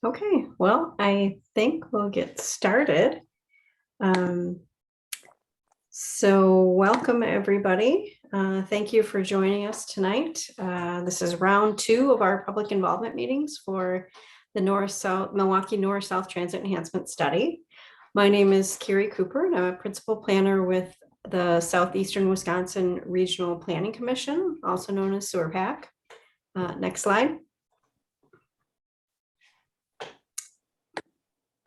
Okay, well, I think we'll get started. So welcome everybody. Thank you for joining us tonight. This is round 2 of our public involvement meetings for the Milwaukee North-South Transit Enhancement Study. My name is Carrie Cooper, and I'm a principal planner with the Southeastern Wisconsin Regional Planning Commission, also known as SEWRPAC. Next slide.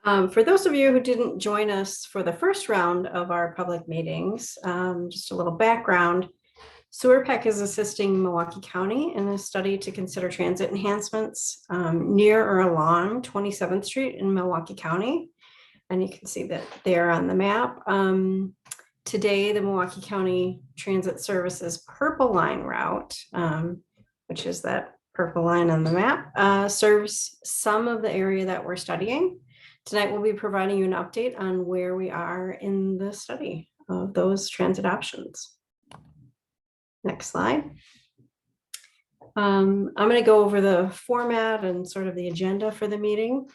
For those of you who didn't join us for the first round of our public meetings, just a little background. SEWRPAC is assisting Milwaukee County in a study to consider transit enhancements near or along 27th Street in Milwaukee County. And you can see that there on the map. Today, the Milwaukee County Transit Services Purple Line route, which is that purple line on the map, serves some of the area that we're studying. Tonight, we'll be providing you an update on where we are in the study of those transit options. Next slide. I'm going to go over the format and sort of the agenda for the meeting.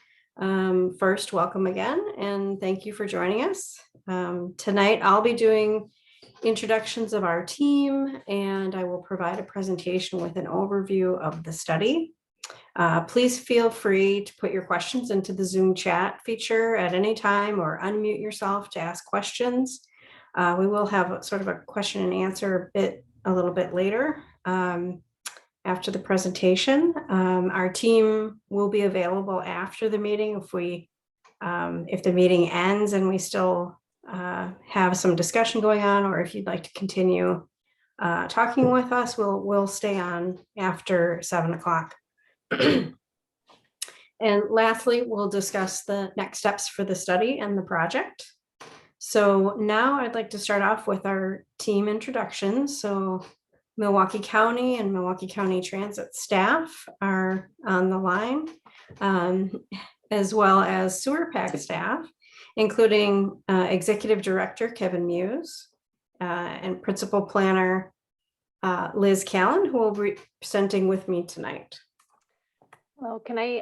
First, welcome again, and thank you for joining us. Tonight, I'll be doing introductions of our team, and I will provide a presentation with an overview of the study. Please feel free to put your questions into the Zoom chat feature at any time or unmute yourself to ask questions. We will have sort of a question and answer a little bit later after the presentation. Our team will be available after the meeting if the meeting ends and we still have some discussion going on, or if you'd like to continue talking with us, we'll stay on after 7 o'clock. And lastly, we'll discuss the next steps for the study and the project. So now I'd like to start off with our team introductions. So Milwaukee County and Milwaukee County Transit staff are on the line, as well as SEWRPAC staff, including Executive Director Kevin Muse and Principal Planner Liz Callan, who will be presenting with me tonight. Hello, can I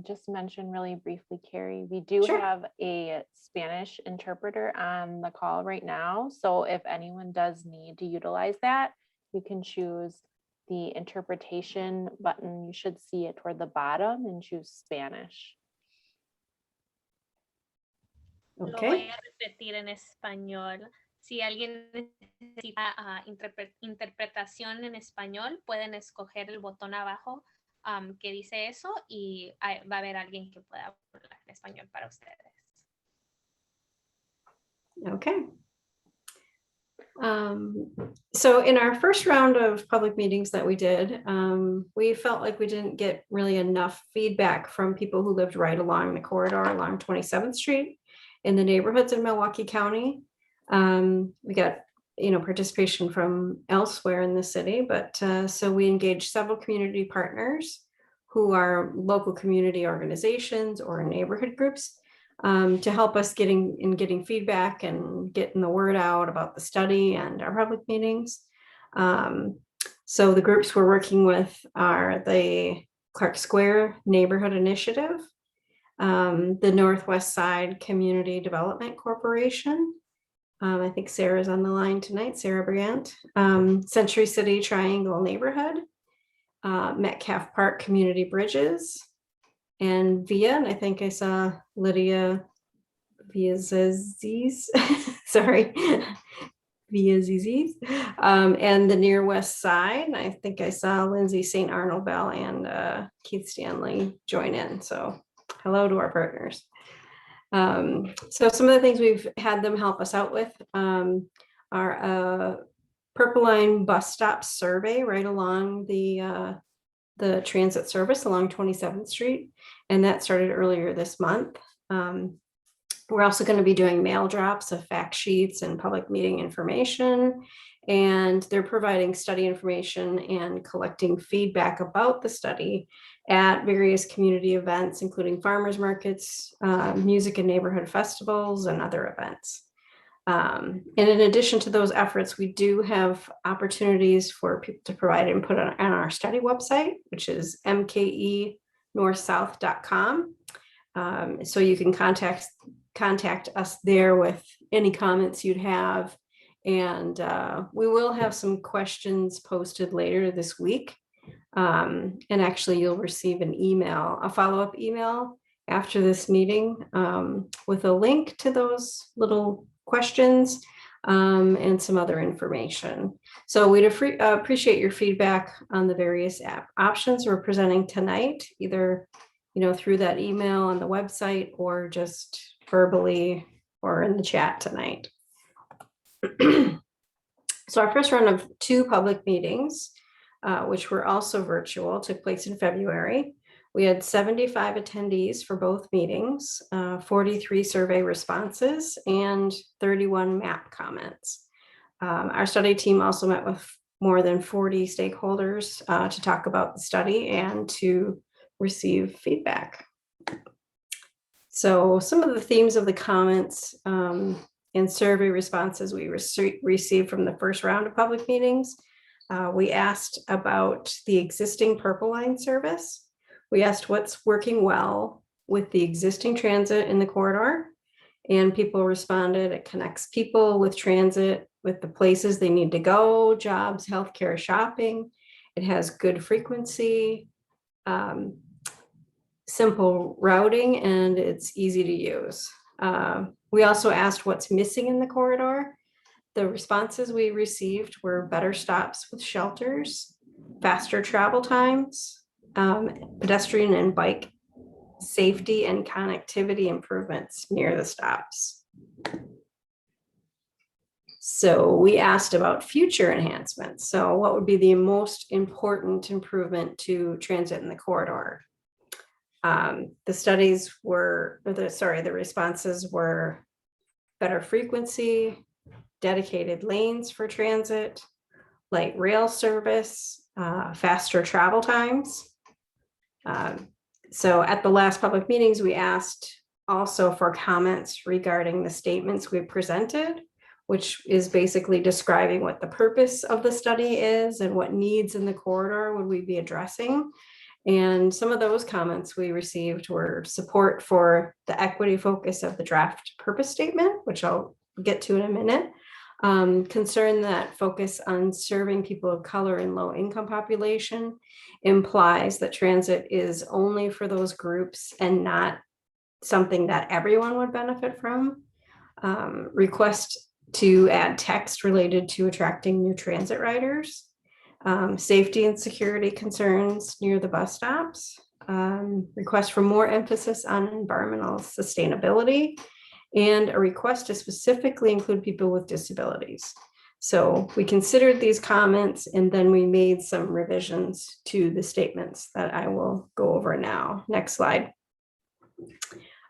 just mention really briefly, Carrie, we do have a Spanish interpreter on the call right now. So if anyone does need to utilize that, you can choose the interpretation button. You should see it toward the bottom and choose Spanish. Okay. Lo voy a repetir en español. Si alguien necesita interpretación en español, pueden escoger el botón abajo que dice eso y va a haber alguien que pueda hablar en español para ustedes. Okay. So in our first round of public meetings that we did, we felt like we didn't get really enough feedback from people who lived right along the corridor along 27th Street in the neighborhoods in Milwaukee County. We got participation from elsewhere in the city, but so we engaged several community partners who are local community organizations or neighborhood groups to help us getting feedback and getting the word out about the study and our public meetings. So the groups we're working with are the Clark Square Neighborhood Initiative, the Northwest Side Community Development Corporation. I think Sarah's on the line tonight, Sarah Briant, Century City Triangle Neighborhood, Metcalf Park Community Bridges, and VIA, and I think I saw Lydia Viaziz, sorry, Viaziz, and the Near West Side. I think I saw Lindsay St. Arnold Bell and Keith Stanley join in. So hello to our partners. So some of the things we've had them help us out with are a Purple Line bus stop survey right along the transit service along 27th Street, and that started earlier this month. We're also going to be doing mail drops of fact sheets and public meeting information, and they're providing study information and collecting feedback about the study at various community events, including farmers markets, music and neighborhood festivals, and other events. And in addition to those efforts, we do have opportunities for people to provide input on our study website, which is mke northsouth.com. So you can contact us there with any comments you'd have. And we will have some questions posted later this week. And actually you'll receive an email, a follow-up email after this meeting with a link to those little questions and some other information. So we'd appreciate your feedback on the various options we're presenting tonight, either through that email on the website or just verbally or in the chat tonight. So our first round of 2 public meetings, which were also virtual, took place in February. We had 75 attendees for both meetings, 43 survey responses, and 31 map comments. Our study team also met with more than 40 stakeholders to talk about the study and to receive feedback. So some of the themes of the comments and survey responses we received from the first round of public meetings, we asked about the existing Purple Line service. We asked what's working well with the existing transit in the corridor, and people responded it connects people with transit, with the places they need to go, jobs, healthcare, shopping. It has good frequency, simple routing, and it's easy to use. We also asked what's missing in the corridor. The responses we received were better stops with shelters, faster travel times, pedestrian and bike safety and connectivity improvements near the stops. So we asked about future enhancements. So what would be the most important improvement to transit in the corridor? The responses were better frequency, dedicated lanes for transit, light rail service, faster travel times. So at the last public meetings, we asked also for comments regarding the statements we presented, which is basically describing what the purpose of the study is and what needs in the corridor would we be addressing. And some of those comments we received were support for the equity focus of the draft purpose statement, which I'll get to in a minute. Concern that focus on serving people of color and low income population implies that transit is only for those groups and not something that everyone would benefit from. Request to add text related to attracting new transit riders. Safety and security concerns near the bus stops. Request for more emphasis on environmental sustainability, and a request to specifically include people with disabilities. So we considered these comments and then we made some revisions to the statements that I will go over now. Next slide.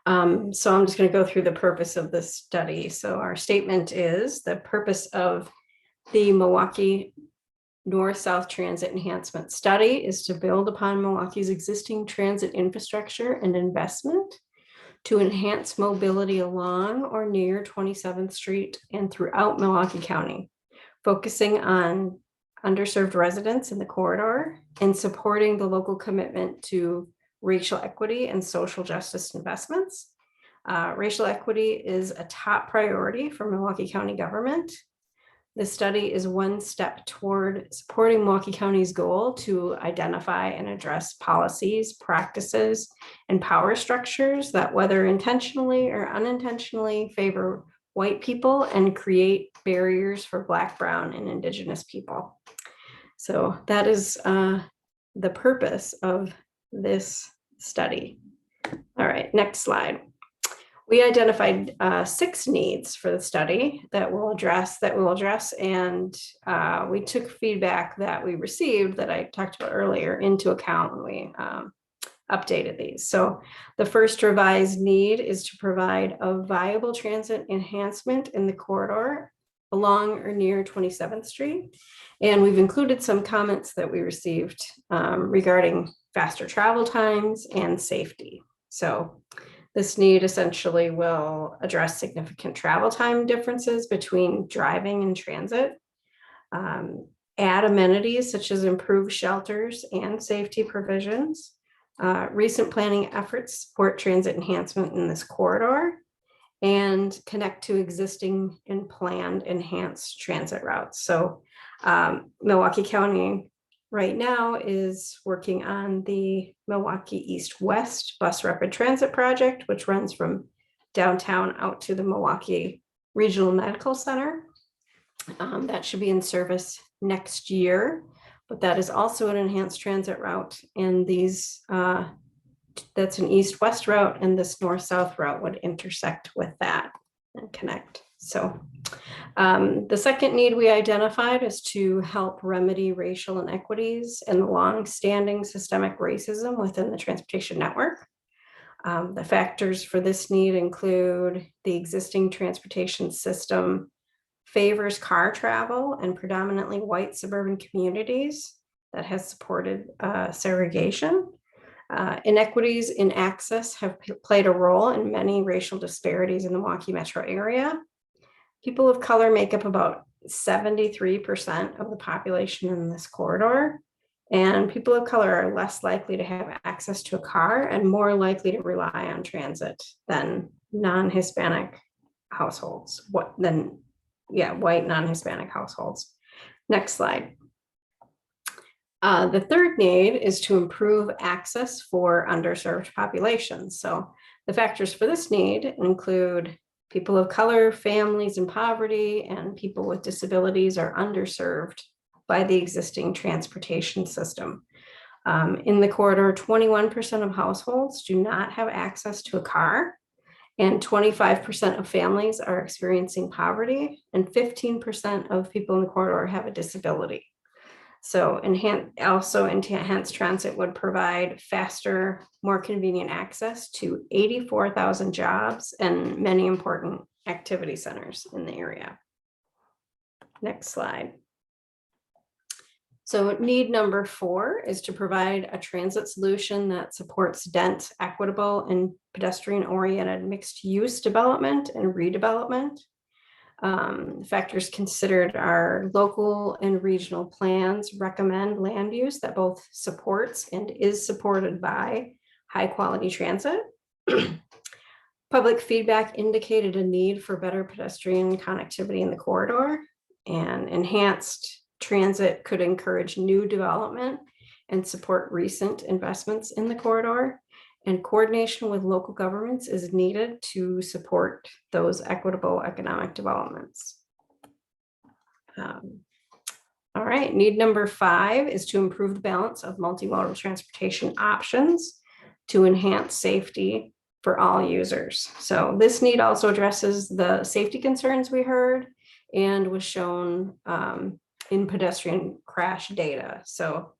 So I'm just going to go through the purpose of this study. So our statement is the purpose of the Milwaukee North-South Transit Enhancement Study is to build upon Milwaukee's existing transit infrastructure and investment to enhance mobility along or near 27th Street and throughout Milwaukee County, focusing on underserved residents in the corridor and supporting the local commitment to racial equity and social justice investments. Racial equity is a top priority for Milwaukee County government. The study is one step toward supporting Milwaukee County's goal to identify and address policies, practices, and power structures that, whether intentionally or unintentionally, favor white people and create barriers for Black, Brown, and Indigenous people. So that is the purpose of this study. All right, next slide. We identified 6 needs for the study that we'll address, and we took feedback that we received that I talked about earlier into account when we updated these. So the first revised need is to provide a viable transit enhancement in the corridor along or near 27th Street. And we've included some comments that we received regarding faster travel times and safety. So this need essentially will address significant travel time differences between driving and transit, add amenities such as improved shelters and safety provisions, Recent planning efforts support transit enhancement in this corridor and connect to existing and planned enhanced transit routes. So Milwaukee County right now is working on the Milwaukee East-West Bus Rapid Transit Project, which runs from downtown out to the Milwaukee Regional Medical Center. That should be in service next year, but that is also an enhanced transit route. And these, that's an east-west route, and this north-south route would intersect with that and connect. So the second need we identified is to help remedy racial inequities and the long-standing systemic racism within the transportation network. The factors for this need include the existing transportation system favors car travel and predominantly white suburban communities that has supported segregation. Inequities in access have played a role in many racial disparities in the Milwaukee metro area. People of color make up about 73% of the population in this corridor, and people of color are less likely to have access to a car and more likely to rely on transit than non-Hispanic households, white non-Hispanic households. Next slide. The third need is to improve access for underserved populations. So the factors for this need include people of color, families in poverty, and people with disabilities are underserved by the existing transportation system. In the corridor, 21% of households do not have access to a car, and 25% of families are experiencing poverty, and 15% of people in the corridor have a disability. So enhanced transit would provide faster, more convenient access to 84,000 jobs and many important activity centers in the area. Next slide. So need number 4 is to provide a transit solution that supports dense, equitable, and pedestrian-oriented mixed-use development and redevelopment. Factors considered are local and regional plans recommend land use that both supports and is supported by high-quality transit. Public feedback indicated a need for better pedestrian connectivity in the corridor, and enhanced transit could encourage new development and support recent investments in the corridor. And coordination with local governments is needed to support those equitable economic developments. All right, need number 5 is to improve the balance of multimodal transportation options to enhance safety for all users. So this need also addresses the safety concerns we heard and was shown in pedestrian crash data. So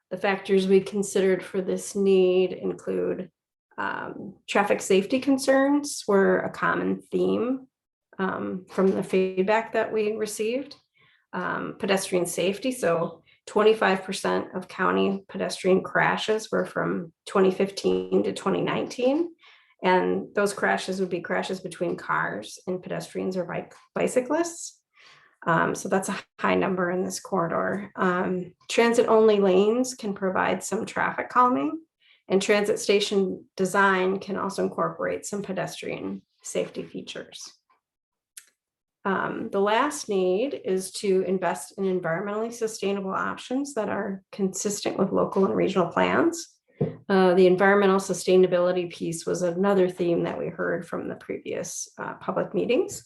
the factors we considered for this need include traffic safety concerns were a common theme from the feedback that we received. Pedestrian safety, so 25% of county pedestrian crashes were from 2015 to 2019. And those crashes would be crashes between cars and pedestrians or bicyclists. So that's a high number in this corridor. Transit-only lanes can provide some traffic calming, and transit station design can also incorporate some pedestrian safety features. The last need is to invest in environmentally sustainable options that are consistent with local and regional plans. The environmental sustainability piece was another theme that we heard from the previous public meetings.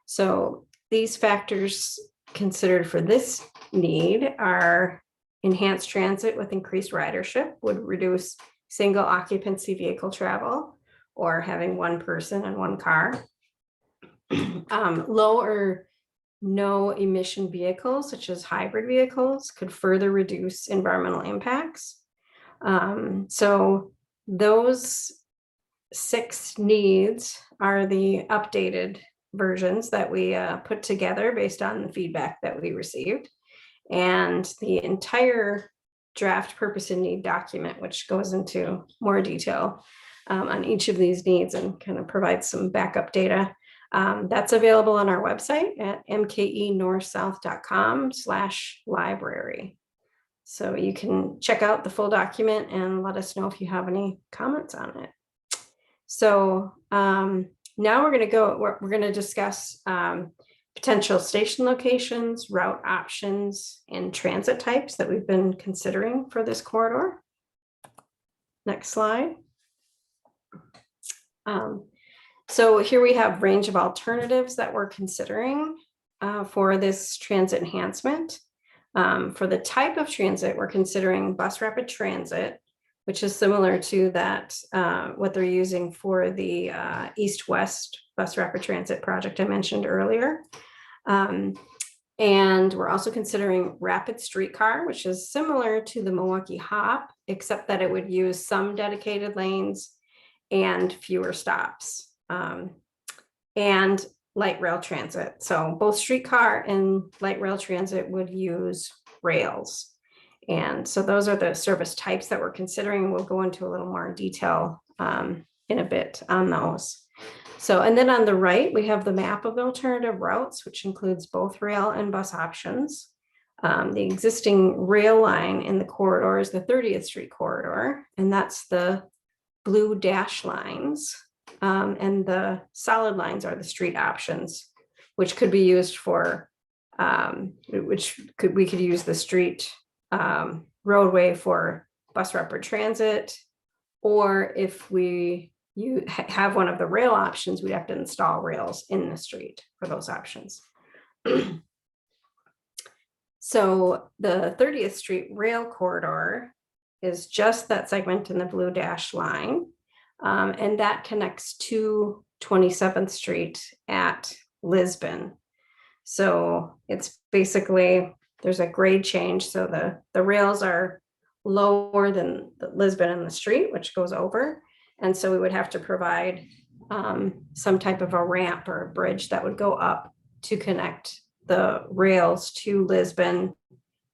So these factors considered for this need are enhanced transit with increased ridership would reduce single occupancy vehicle travel or having one person and one car. Low or no emission vehicles, such as hybrid vehicles, could further reduce environmental impacts. So those 6 needs are the updated versions that we put together based on the feedback that we received. And the entire draft purpose and need document, which goes into more detail on each of these needs and kind of provides some backup data. That's available on our website at mkenorthsouth.com/library. So you can check out the full document and let us know if you have any comments on it. So now we're going to discuss potential station locations, route options, and transit types that we've been considering for this corridor. Next slide. So here we have range of alternatives that we're considering for this transit enhancement. For the type of transit, we're considering bus rapid transit, which is similar to that, what they're using for the east-west bus rapid transit project I mentioned earlier. And we're also considering rapid streetcar, which is similar to the Milwaukee Hop, except that it would use some dedicated lanes and fewer stops. And light rail transit. So both streetcar and light rail transit would use rails. And so those are the service types that we're considering. We'll go into a little more detail in a bit on those. So, and then on the right, we have the map of alternative routes, which includes both rail and bus options. The existing rail line in the corridor is the 30th Street corridor, and that's the blue dash lines. And the solid lines are the street options, which could be used for, we could use the street roadway for bus rapid transit, or if you have one of the rail options, we'd have to install rails in the street for those options. So the 30th Street rail corridor is just that segment in the blue dash line. And that connects to 27th Street at Lisbon. So it's basically, there's a grade change. So the rails are lower than the Lisbon and the street, which goes over. And so we would have to provide some type of a ramp or a bridge that would go up to connect the rails to Lisbon.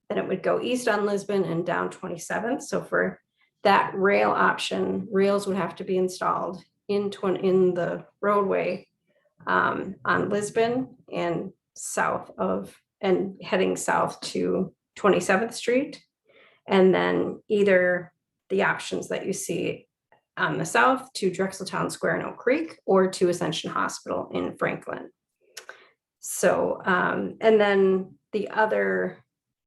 Then it would go east on Lisbon and down 27th. So for that rail option, rails would have to be installed in the roadway on Lisbon and heading south to 27th Street. And then either the options that you see on the south to Drexeltown Square in Oak Creek or to Ascension Hospital in Franklin. So, and then the other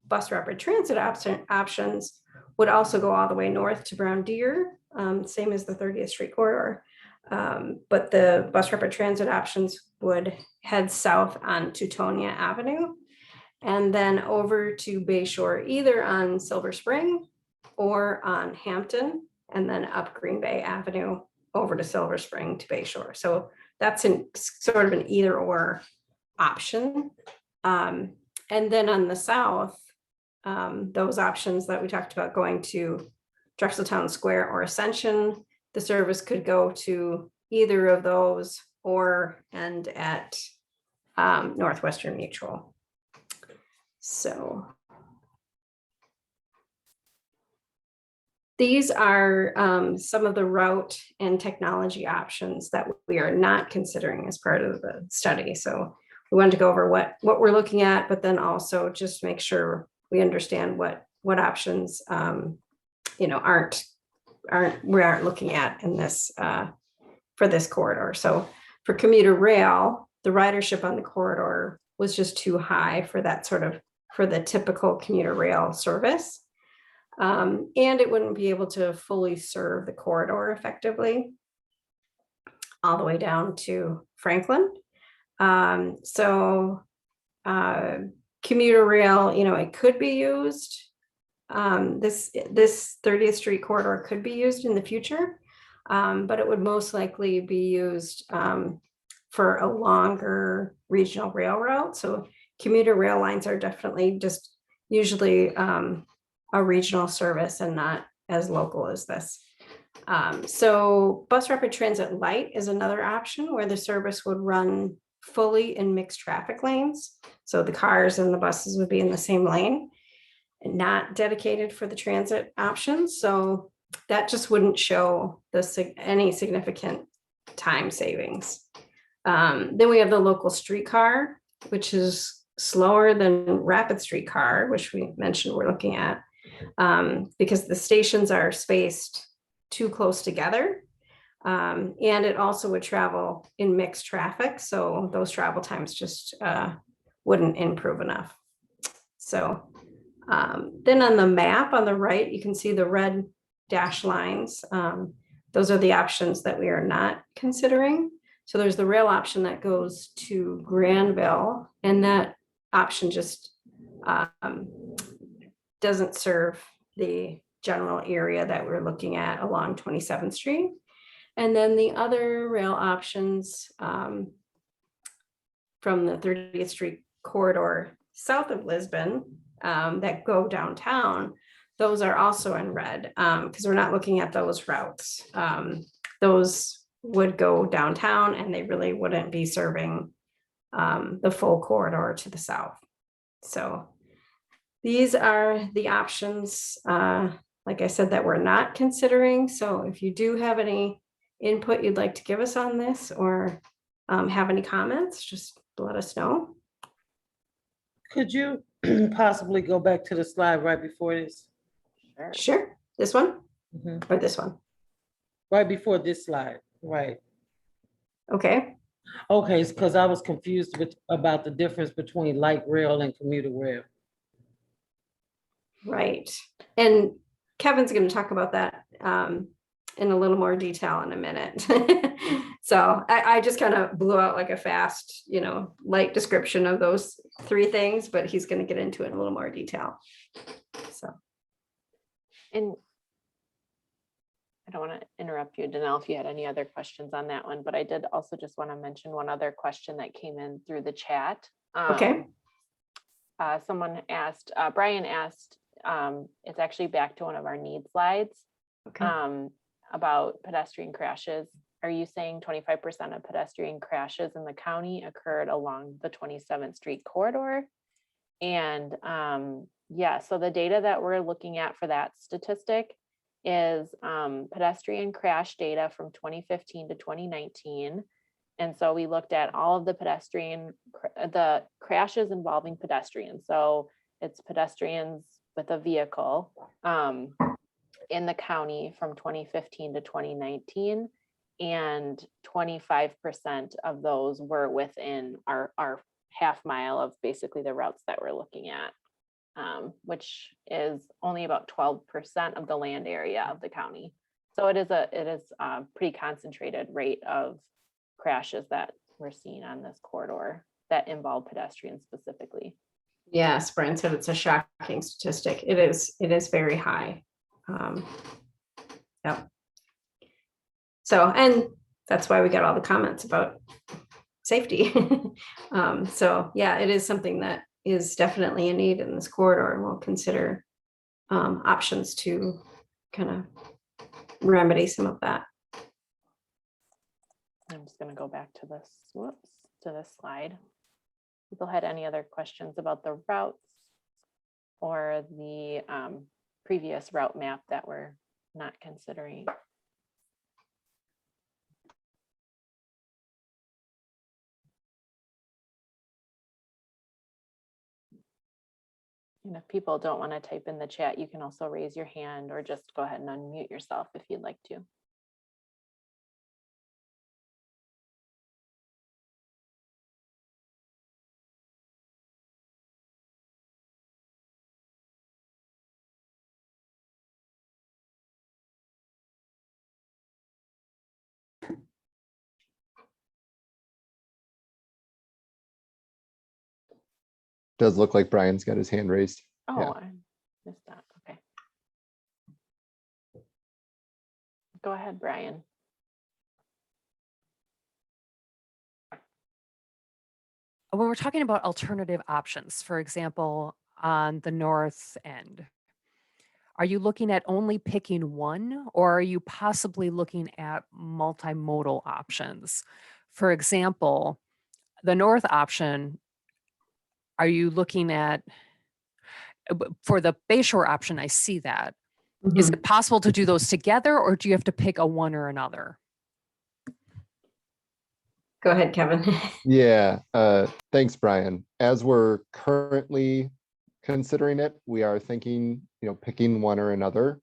bus rapid transit options would also go all the way north to Brown Deer, same as the 30th Street corridor. But the bus rapid transit options would head south on Teutonia Avenue and then over to Bayshore, either on Silver Spring or on Hampton, and then up Green Bay Avenue over to Silver Spring to Bayshore. So that's sort of an either or option. And then on the south, those options that we talked about going to Drexeltown Square or Ascension, the service could go to either of those or end at Northwestern Mutual. So these are some of the route and technology options that we are not considering as part of the study. So we wanted to go over what we're looking at, but then also just make sure we understand what options we aren't looking at in this for this corridor. So for commuter rail, the ridership on the corridor was just too high for that for the typical commuter rail service. And it wouldn't be able to fully serve the corridor effectively all the way down to Franklin. Commuter rail, it could be used. This 30th Street corridor could be used in the future, but it would most likely be used for a longer regional rail route. So commuter rail lines are definitely just usually a regional service and not as local as this. So bus rapid transit light is another option where the service would run fully in mixed traffic lanes. So the cars and the buses would be in the same lane and not dedicated for the transit options. So that just wouldn't show any significant time savings. Then we have the local streetcar, which is slower than rapid streetcar, which we mentioned we're looking at. because the stations are spaced too close together. And it also would travel in mixed traffic. So those travel times just wouldn't improve enough. So then on the map on the right, you can see the red dash lines. Those are the options that we are not considering. So there's the rail option that goes to Granville, and that option just doesn't serve the general area that we're looking at along 27th Street. And then the other rail options from the 30th Street corridor south of Lisbon that go downtown, those are also in red because we're not looking at those routes. Those would go downtown and they really wouldn't be serving the full corridor to the south. So these are the options, like I said, that we're not considering. So if you do have any input you'd like to give us on this or have any comments, just let us know. Could you possibly go back to the slide right before this? Sure. This one Mhm. or this one? Right before this slide, right? Okay. Okay, because I was confused about the difference between light rail and commuter rail. Right. And Kevin's going to talk about that in a little more detail in a minute. So I just kind of blew out like a fast, light description of those three things, but he's going to get into it in a little more detail. So. And I don't want to interrupt you, Danelle, if you had any other questions on that one, but I did also just want to mention one other question that came in through the chat. Okay. Someone asked, Brian asked, it's actually back to one of our need slides. Okay. About pedestrian crashes. Are you saying 25% of pedestrian crashes in the county occurred along the 27th Street corridor? And yeah, so the data that we're looking at for that statistic is pedestrian crash data from 2015 to 2019. And so we looked at all of the crashes involving pedestrians. So it's pedestrians with a vehicle in the county from 2015 to 2019. And 25% of those were within our half mile of basically the routes that we're looking at, which is only about 12% of the land area of the county. So it is a pretty concentrated rate of crashes that we're seeing on this corridor that involve pedestrians specifically. Yes, Brian said it's a shocking statistic. It is very high. Yeah. So, and that's why we got all the comments about safety. So yeah, it is something that is definitely a need in this corridor, and we'll consider options to kind of remedy some of that. I'm just going to go back to this slide. People had any other questions about the routes or the previous route map that we're not considering? And if people don't want to type in the chat, you can also raise your hand or just go ahead and unmute yourself if you'd like to. Does look like Brian's got his hand raised. Oh, Yeah. I missed that. Okay. Go ahead, Brian. When we're talking about alternative options, for example, on the north end, are you looking at only picking one, or are you possibly looking at multimodal options? For example, the north option, are you looking at, for the Bayshore option, I see that. Is it possible to do those together, or do you have to pick a one or another? Go ahead, Kevin. Yeah, thanks, Brian. As we're currently considering it. We are thinking, picking one or another.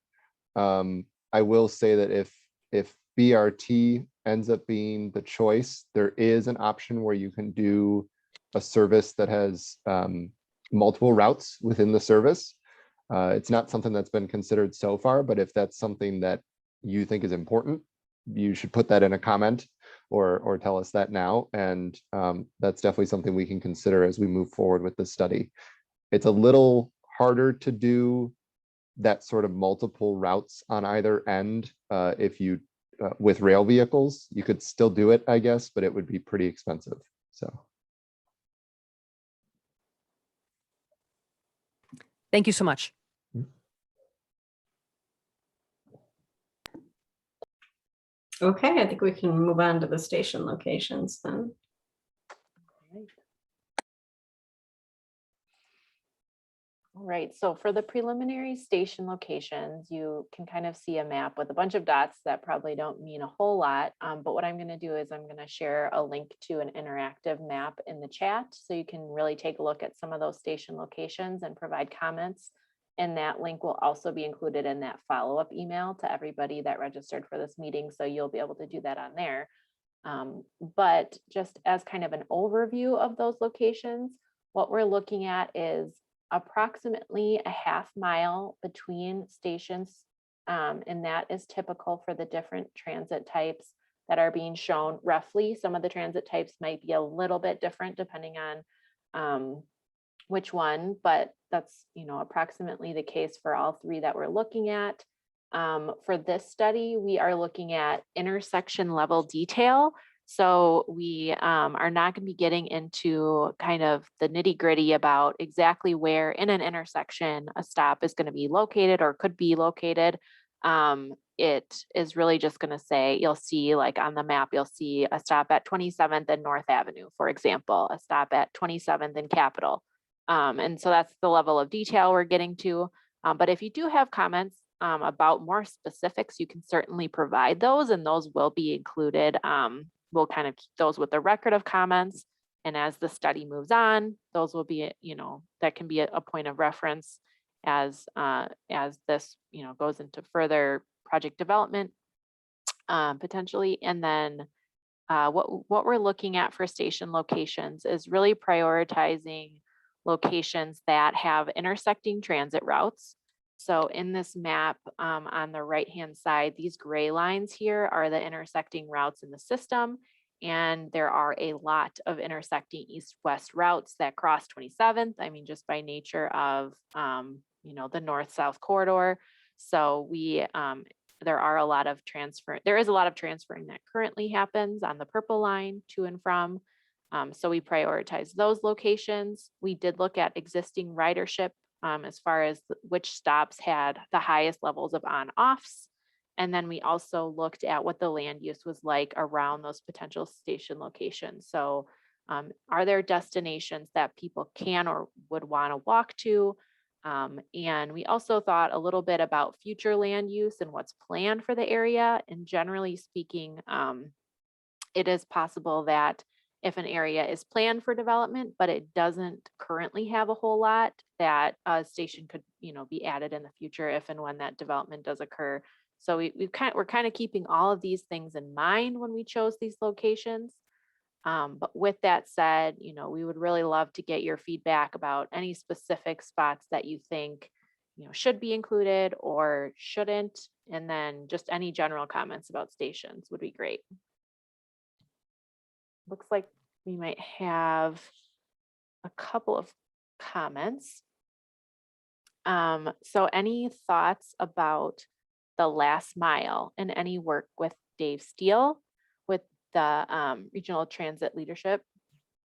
I will say that if BRT ends up being the choice, there is an option where you can do a service that has multiple routes within the service. It's not something that's been considered so far, but if that's something that you think is important, you should put that in a comment or tell us that now. And that's definitely something we can consider as we move forward with this study. It's a little harder to do that sort of multiple routes on either end. If you with rail vehicles, you could still do it, I guess, but it would be pretty expensive. So. Thank you so much. Okay, I think we can move on to the station locations then. All right, so for the preliminary station locations, you can kind of see a map with a bunch of dots that probably don't mean a whole lot. But what I'm going to do is I'm going to share a link to an interactive map in the chat so you can really take a look at some of those station locations and provide comments. And that link will also be included in that follow-up email to everybody that registered for this meeting. So you'll be able to do that on there. But just as kind of an overview of those locations, what we're looking at is approximately a half mile between stations. And that is typical for the different transit types that are being shown roughly. Some of the transit types might be a little bit different depending on which one, but that's, approximately the case for all three that we're looking at. For this study, we are looking at intersection level detail. So we are not going to be getting into kind of the nitty gritty about exactly where in an intersection a stop is going to be located or could be located. It is really just going to say, you'll see like on the map, you'll see a stop at 27th and North Avenue, for example, a stop at 27th and Capitol. And so that's the level of detail we're getting to. But if you do have comments about more specifics, you can certainly provide those, and those will be included. We'll kind of keep those with the record of comments. And as the study moves on, those will be, that can be a point of reference as this, goes into further project development potentially. And then what we're looking at for station locations is really prioritizing locations that have intersecting transit routes. So in this map on the right-hand side, these gray lines here are the intersecting routes in the system. And there are a lot of intersecting east-west routes that cross 27th. I mean, just by nature of, the north-south corridor. So there is a lot of transferring that currently happens on the purple line to and from. So we prioritize those locations. We did look at existing ridership as far as which stops had the highest levels of on-offs. And then we also looked at what the land use was like around those potential station locations. So are there destinations that people can or would want to walk to? And we also thought a little bit about future land use and what's planned for the area. And generally speaking, it is possible that if an area is planned for development, but it doesn't currently have a whole lot, that a station could, be added in the future if and when that development does occur. So we're kind of keeping all of these things in mind when we chose these locations. But with that said, we would really love to get your feedback about any specific spots that you think, should be included or shouldn't. And then just any general comments about stations would be great. Looks like we might have a couple of comments. So any thoughts about the last mile and any work with Dave Steele with the Regional Transit Leadership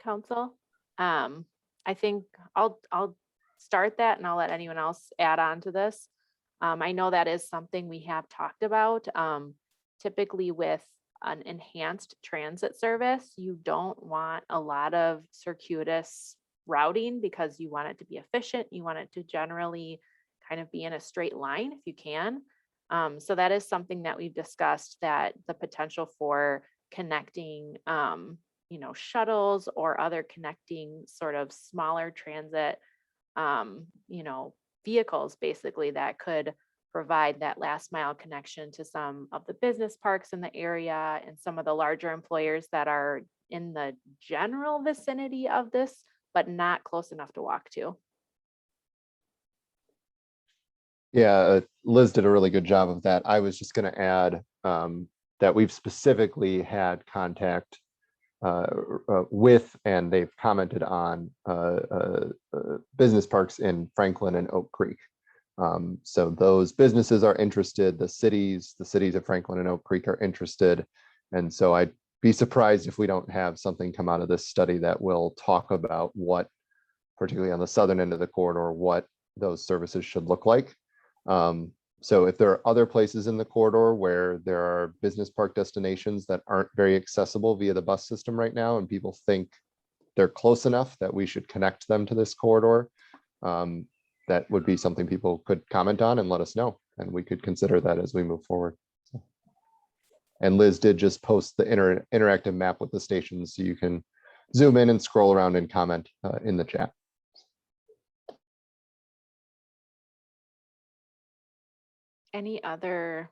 Council? I think I'll start that and I'll let anyone else add on to this. I know that is something we have talked about. Typically with an enhanced transit service, you don't want a lot of circuitous routing because you want it to be efficient. You want it to generally kind of be in a straight line if you can. So that is something that we've discussed, that the potential for connecting, shuttles or other connecting sort of smaller transit you know, vehicles basically that could provide that last mile connection to some of the business parks in the area and some of the larger employers that are in the general vicinity of this, but not close enough to walk to. Yeah, Liz did a really good job of that. I was just going to add that we've specifically had contact with, and they've commented on business parks in Franklin and Oak Creek. So those businesses are interested, the cities of Franklin and Oak Creek are interested. And so I'd be surprised if we don't have something come out of this study that will talk about what, particularly on the southern end of the corridor, what those services should look like. So if there are other places in the corridor where there are business park destinations that aren't very accessible via the bus system right now, and people think they're close enough that we should connect them to this corridor, that would be something people could comment on and let us know, and we could consider that as we move forward. And Liz did just post the interactive map with the stations, so you can zoom in and scroll around and comment in the chat. Any other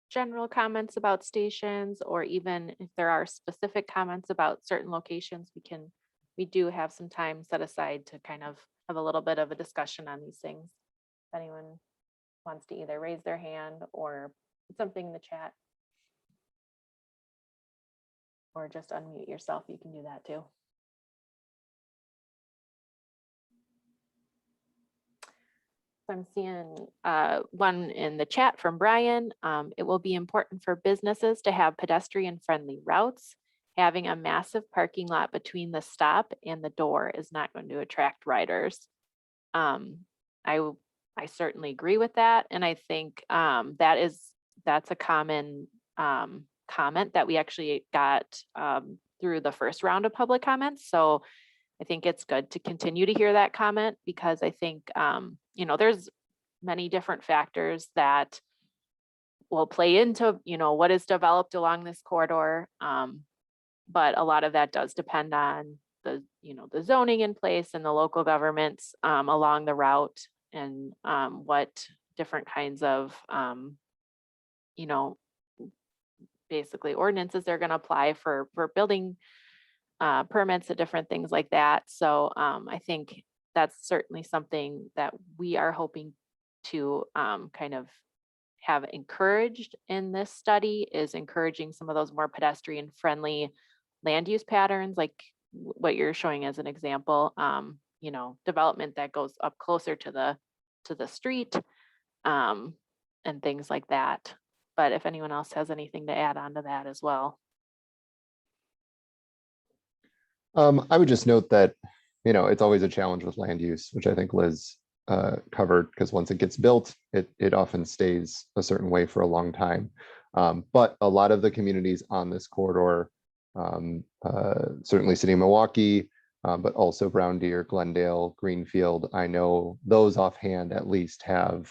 general comments about stations, or even if there are specific comments about certain locations, we do have some time set aside to kind of have a little bit of a discussion on these things. If anyone wants to either raise their hand or put something in the chat, or just unmute yourself, you can do that too. I'm seeing one in the chat from Brian. It will be important for businesses to have pedestrian-friendly routes. Having a massive parking lot between the stop and the door is not going to attract riders. I certainly agree with that, and I think that's a common comment that we actually got through the first round of public comments. So I think it's good to continue to hear that comment, because I think, you know, there's many different factors that will play into, you know, what is developed along this corridor. But a lot of that does depend on the, you know, the zoning in place and the local governments along the route, and what different kinds of, you know, basically ordinances they're going to apply for building permits and different things like that. So I think that's certainly something that we are hoping to kind of have encouraged in this study, is encouraging some of those more pedestrian friendly land use patterns, like what you're showing as an example, you know, development that goes up closer to the street, and things like that. But if anyone else has anything to add on to that as well. I would just note that, you know, it's always a challenge with land use, which I think Liz covered, because once it gets built, it often stays a certain way for a long time. But a lot of the communities on this corridor, certainly City of Milwaukee, but also Brown Deer, Glendale, Greenfield, I know those offhand at least have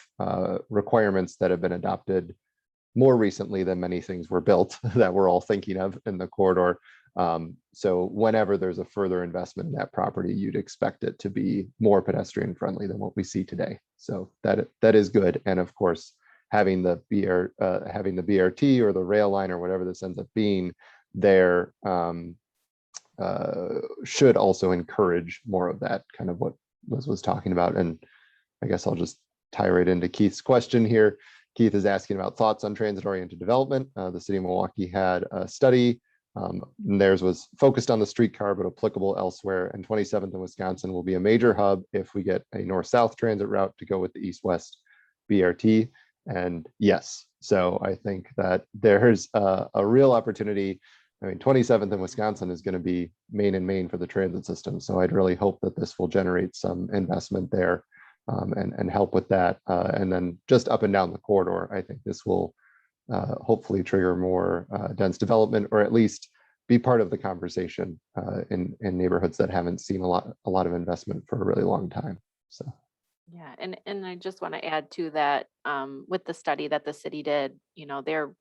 requirements that have been adopted more recently than many things were built that we're all thinking of in the corridor. So whenever there's a further investment in that property, you'd expect it to be more pedestrian friendly than what we see today. So that is good. And of course, having the BRT or the rail line or whatever this ends up being there should also encourage more of that, kind of what Liz was talking about. And I guess I'll just tie right into Keith's question here. Keith is asking about thoughts on transit-oriented development. The City of Milwaukee had a study. Theirs was focused on the streetcar, but applicable elsewhere. And 27th in Wisconsin will be a major hub if we get a north-south transit route to go with the east-west BRT. And yes, so I think that there's a real opportunity. I mean, 27th in Wisconsin is going to be main and main for the transit system. So I'd really hope that this will generate some investment there and help with that. And then just up and down the corridor, I think this will hopefully trigger more dense development, or at least be part of the conversation in neighborhoods that haven't seen a lot of investment for a really long time. So. Yeah, and I just want to add to that, with the study that the city did, you know, they're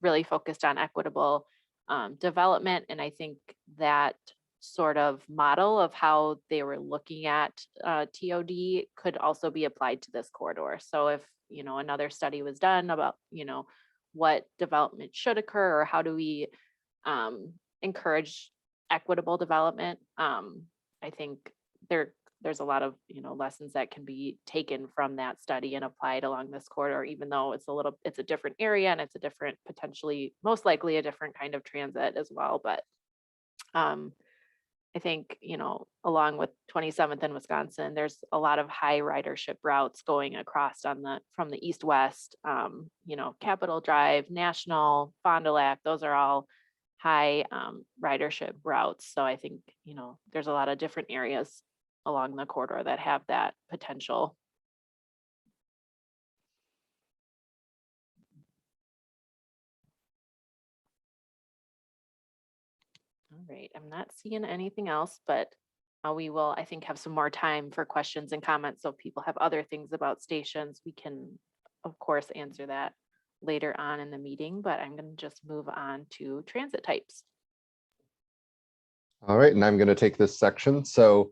really focused on equitable development, and I think that sort of model of how they were looking at TOD could also be applied to this corridor. So if, you know, another study was done about, you know, what development should occur or how do we encourage equitable development, I think there's a lot of, you know, lessons that can be taken from that study and applied along this corridor, even though it's a different area and it's a different, potentially, most likely a different kind of transit as well. But I think, you know, along with 27th in Wisconsin, there's a lot of high ridership routes going across from the east-west, you know, Capitol Drive, National, Fond du Lac, those are all high ridership routes. So I think, you know, there's a lot of different areas along the corridor that have that potential. All right, I'm not seeing anything else, but we will, I think, have some more time for questions and comments. So if people have other things about stations, we can, of course, answer that later on in the meeting, but I'm going to just move on to transit types. All right, and I'm going to take this section. So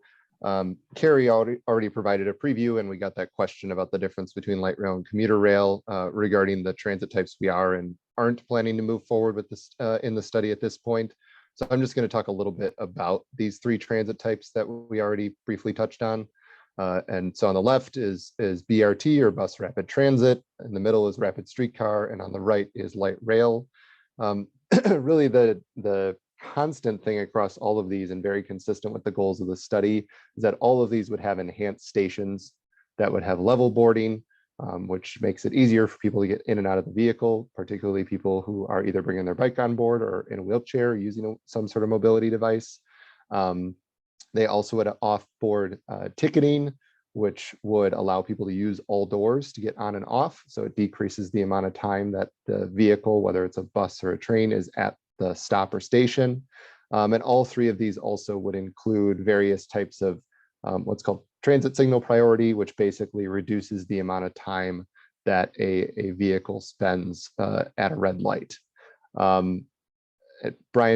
Carrie already provided a preview, and we got that question about the difference between light rail and commuter rail regarding the transit types we are and aren't planning to move forward with this in the study at this point. So I'm just going to talk a little bit about these three transit types that we already briefly touched on. And so on the left is BRT, or bus rapid transit. In the middle is rapid streetcar, and on the right is light rail. Really the constant thing across all of these, and very consistent with the goals of the study, is that all of these would have enhanced stations that would have level boarding, which makes it easier for people to get in and out of the vehicle, particularly people who are either bringing their bike on board or in a wheelchair using some sort of mobility device. They also would have off-board ticketing, which would allow people to use all doors to get on and off. So it decreases the amount of time that the vehicle, whether it's a bus or a train, is at the stop or station. And all three of these also would include various types of what's called transit signal priority, which basically reduces the amount of time that a vehicle spends at a red light. Brian,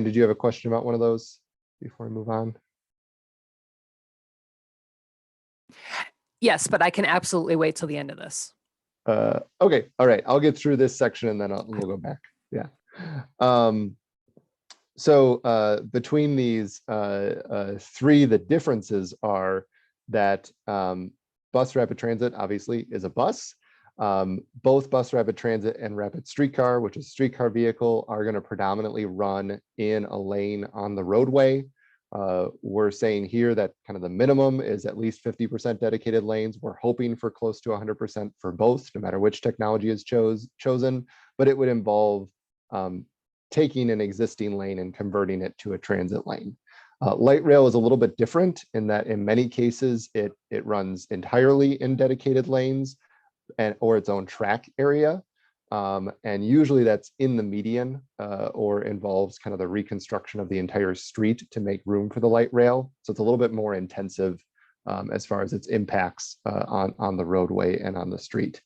did you have a question about one of those before we move on? Yes, but I can absolutely wait till the end of this. Okay, all right. I'll get through this section and then we'll go back. Yeah. So between these three, the differences are that bus rapid transit obviously is a bus. Both bus rapid transit and rapid streetcar, which is a streetcar vehicle, are going to predominantly run in a lane on the roadway. We're saying here that kind of the minimum is at least 50% dedicated lanes. We're hoping for close to 100% for both, no matter which technology is chosen, but it would involve taking an existing lane and converting it to a transit lane. Light rail is a little bit different in that in many cases, it runs entirely in dedicated lanes or its own track area. And usually that's in the median or involves kind of the reconstruction of the entire street to make room for the light rail. So it's a little bit more intensive as far as its impacts on the roadway and on the street.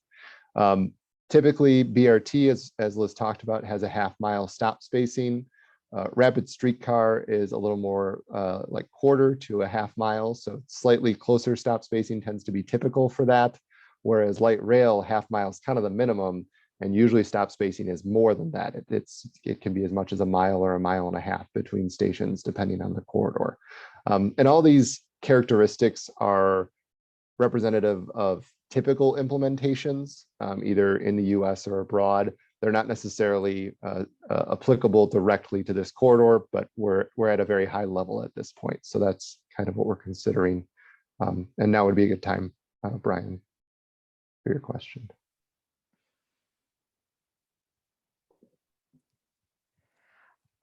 Typically, BRT, as Liz talked about, has a half-mile stop spacing. Rapid streetcar is a little more like quarter to a half mile, so slightly closer stop spacing tends to be typical for that. Whereas light rail, half mile is kind of the minimum, and usually stop spacing is more than that. It can be as much as a mile or a mile and a half between stations, depending on the corridor. And all these characteristics are representative of typical implementations, either in the US or abroad. They're not necessarily applicable directly to this corridor, but we're at a very high level at this point. So that's kind of what we're considering. And now would be a good time, Brian, for your question.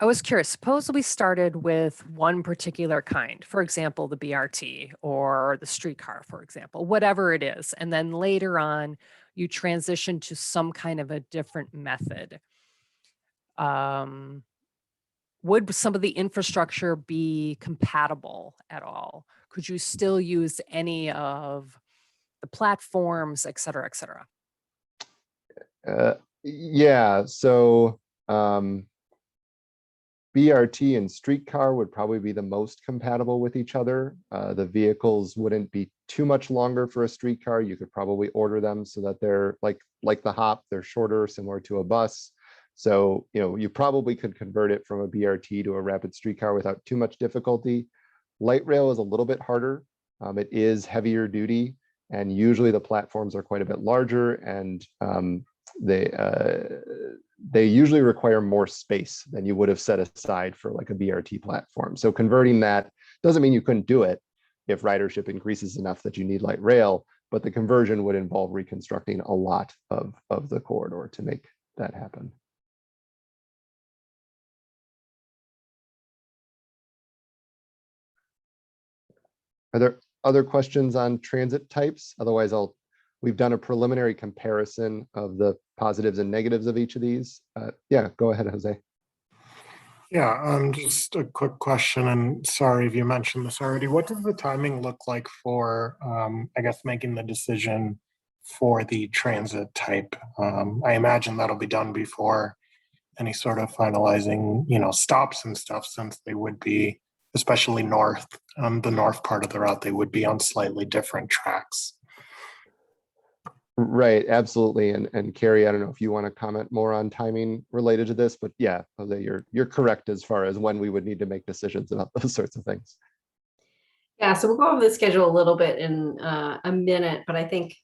I was curious, suppose we started with one particular kind, for example, the BRT or the streetcar, for example, whatever it is. And then later on, you transition to some kind of a different method. Would some of the infrastructure be compatible at all? Could you still use any of the platforms, et cetera, et cetera? Yeah, so BRT and streetcar would probably be the most compatible with each other. The vehicles wouldn't be too much longer for a streetcar. You could probably order them so that they're like the hop, they're shorter, similar to a bus. So, you probably could convert it from a BRT to a rapid streetcar without too much difficulty. Light rail is a little bit harder. It is heavier duty, and usually the platforms are quite a bit larger, and they usually require more space than you would have set aside for like a BRT platform. So converting that doesn't mean you couldn't do it if ridership increases enough that you need light rail, but the conversion would involve reconstructing a lot of the corridor to make that happen. Are there other questions on transit types? Otherwise, we've done a preliminary comparison of the positives and negatives of each of these. Yeah, go ahead, Jose. Yeah, just a quick question, and sorry if you mentioned this already. What does the timing look like for, I guess, making the decision for the transit type? I imagine that'll be done before any sort of finalizing, stops and stuff, since they would be, especially north, the north part of the route, they would be on slightly different tracks. Right, absolutely. And Carrie, I don't know if you want to comment more on timing related to this, but yeah, Jose, you're correct as far as when we would need to make decisions about those sorts of things. Yeah, so we'll go over the schedule a little bit in a minute, but I think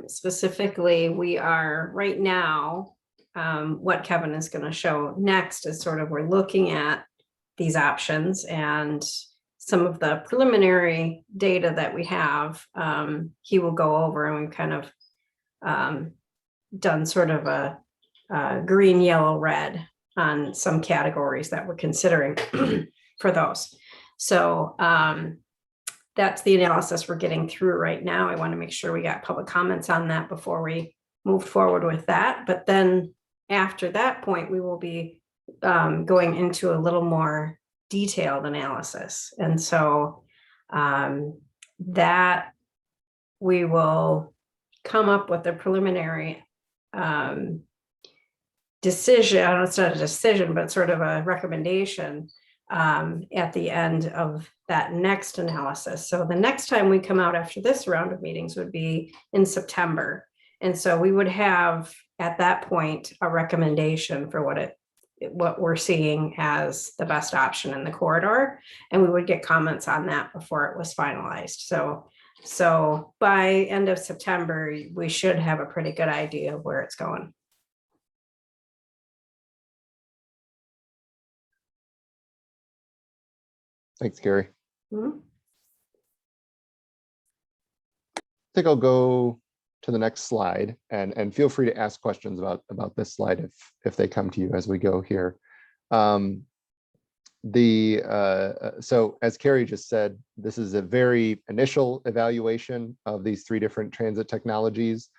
specifically we are right now, what Kevin is going to show next is sort of we're looking at these options and some of the preliminary data that we have, he will go over, and we've kind of done sort of a green, yellow, red on some categories that we're considering for those. So that's the analysis we're getting through right now. I want to make sure we got public comments on that before we move forward with that. But then after that point, we will be going into a little more detailed analysis. And so that we will come up with a preliminary decision. I don't know, it's not a decision, but sort of a recommendation at the end of that next analysis. So the next time we come out after this round of meetings would be in September. And so we would have at that point a recommendation for what we're seeing as the best option in the corridor, and we would get comments on that before it was finalized. So by end of September, we should have a pretty good idea of where it's going. Thanks, Gary. Mm-hmm. I think I'll go to the next slide, and feel free to ask questions about this slide if they come to you as we go here. So as Carrie just said, this is a very initial evaluation of these three different transit technologies.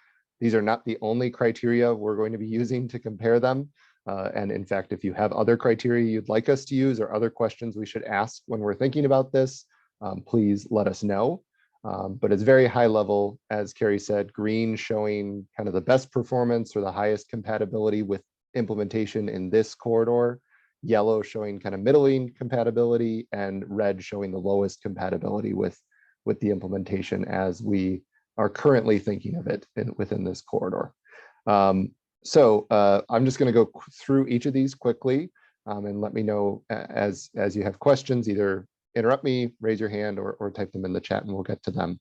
These are not the only criteria we're going to be using to compare them. And in fact, if you have other criteria you'd like us to use or other questions we should ask when we're thinking about this, please let us know. But it's very high level, as Carrie said, green showing kind of the best performance or the highest compatibility with implementation in this corridor, yellow showing kind of middling compatibility, and red showing the lowest compatibility with the implementation as we are currently thinking of it within this corridor. So I'm just going to go through each of these quickly, and let me know as you have questions, either interrupt me, raise your hand, or type them in the chat and we'll get to them.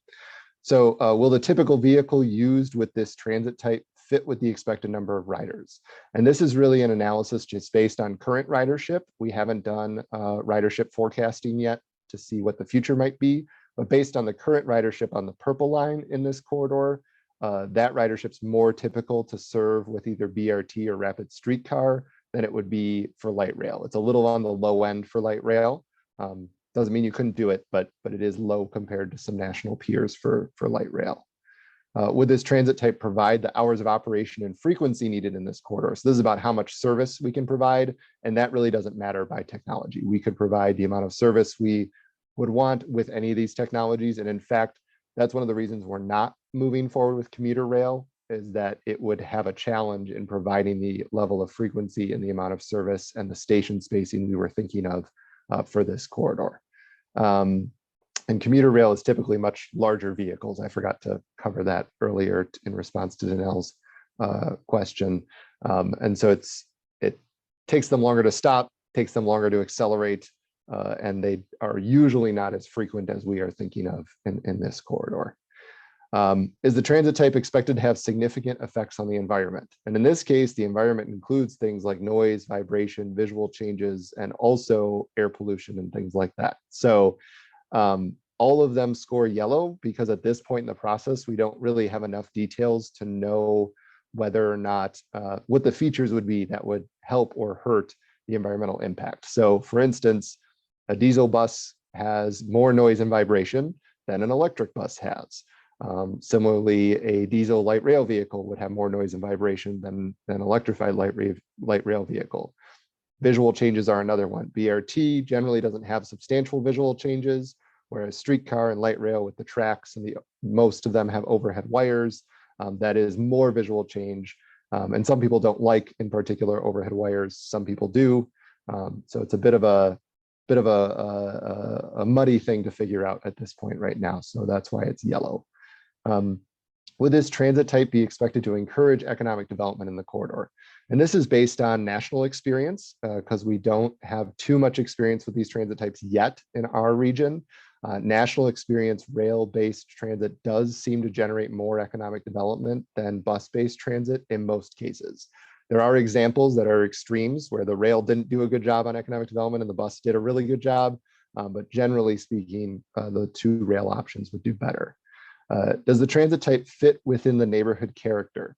So will the typical vehicle used with this transit type fit with the expected number of riders? And this is really an analysis just based on current ridership. We haven't done ridership forecasting yet to see what the future might be, but based on the current ridership on the purple line in this corridor, that ridership's more typical to serve with either BRT or rapid streetcar than it would be for light rail. It's a little on the low end for light rail. Doesn't mean you couldn't do it, but it is low compared to some national peers for light rail. Would this transit type provide the hours of operation and frequency needed in this corridor? So this is about how much service we can provide, and that really doesn't matter by technology. We could provide the amount of service we would want with any of these technologies, and in fact, that's one of the reasons we're not moving forward with commuter rail is that it would have a challenge in providing the level of frequency and the amount of service and the station spacing we were thinking of for this corridor. And commuter rail is typically much larger vehicles. I forgot to cover that earlier in response to Danelle's question. And so it takes them longer to stop, takes them longer to accelerate, and they are usually not as frequent as we are thinking of in this corridor. Is the transit type expected to have significant effects on the environment? And in this case, the environment includes things like noise, vibration, visual changes, and also air pollution and things like that. So all of them score yellow because at this point in the process, we don't really have enough details to know whether or not what the features would be that would help or hurt the environmental impact. So for instance, a diesel bus has more noise and vibration than an electric bus has. Similarly, a diesel light rail vehicle would have more noise and vibration than an electrified light rail vehicle. Visual changes are another one. BRT generally doesn't have substantial visual changes, whereas streetcar and light rail with the tracks and most of them have overhead wires. That is more visual change. And some people don't like, in particular, overhead wires. Some people do. So it's a bit of a muddy thing to figure out at this point right now. So that's why it's yellow. Would this transit type be expected to encourage economic development in the corridor? And this is based on national experience because we don't have too much experience with these transit types yet in our region. National experience, rail-based transit does seem to generate more economic development than bus-based transit in most cases. There are examples that are extremes where the rail didn't do a good job on economic development and the bus did a really good job. But generally speaking, the two rail options would do better. Does the transit type fit within the neighborhood character?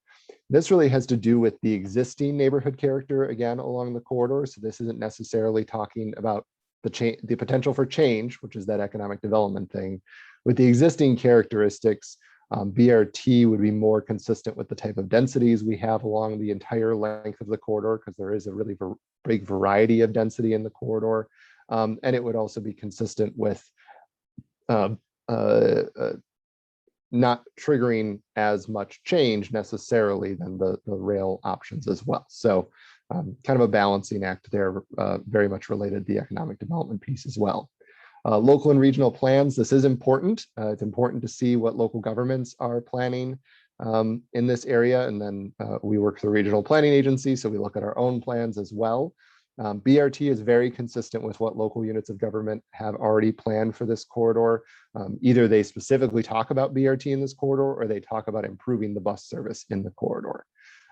This really has to do with the existing neighborhood character, again, along the corridor. So this isn't necessarily talking about the potential for change, which is that economic development thing. With the existing characteristics, BRT would be more consistent with the type of densities we have along the entire length of the corridor, because there is a really big variety of density in the corridor. And it would also be consistent with not triggering as much change necessarily than the rail options as well. So kind of a balancing act there, very much related to the economic development piece as well. Local and regional plans, this is important. It's important to see what local governments are planning in this area. And then we work for the regional planning agency, so we look at our own plans as well. BRT is very consistent with what local units of government have already planned for this corridor. Either they specifically talk about BRT in this corridor or they talk about improving the bus service in the corridor.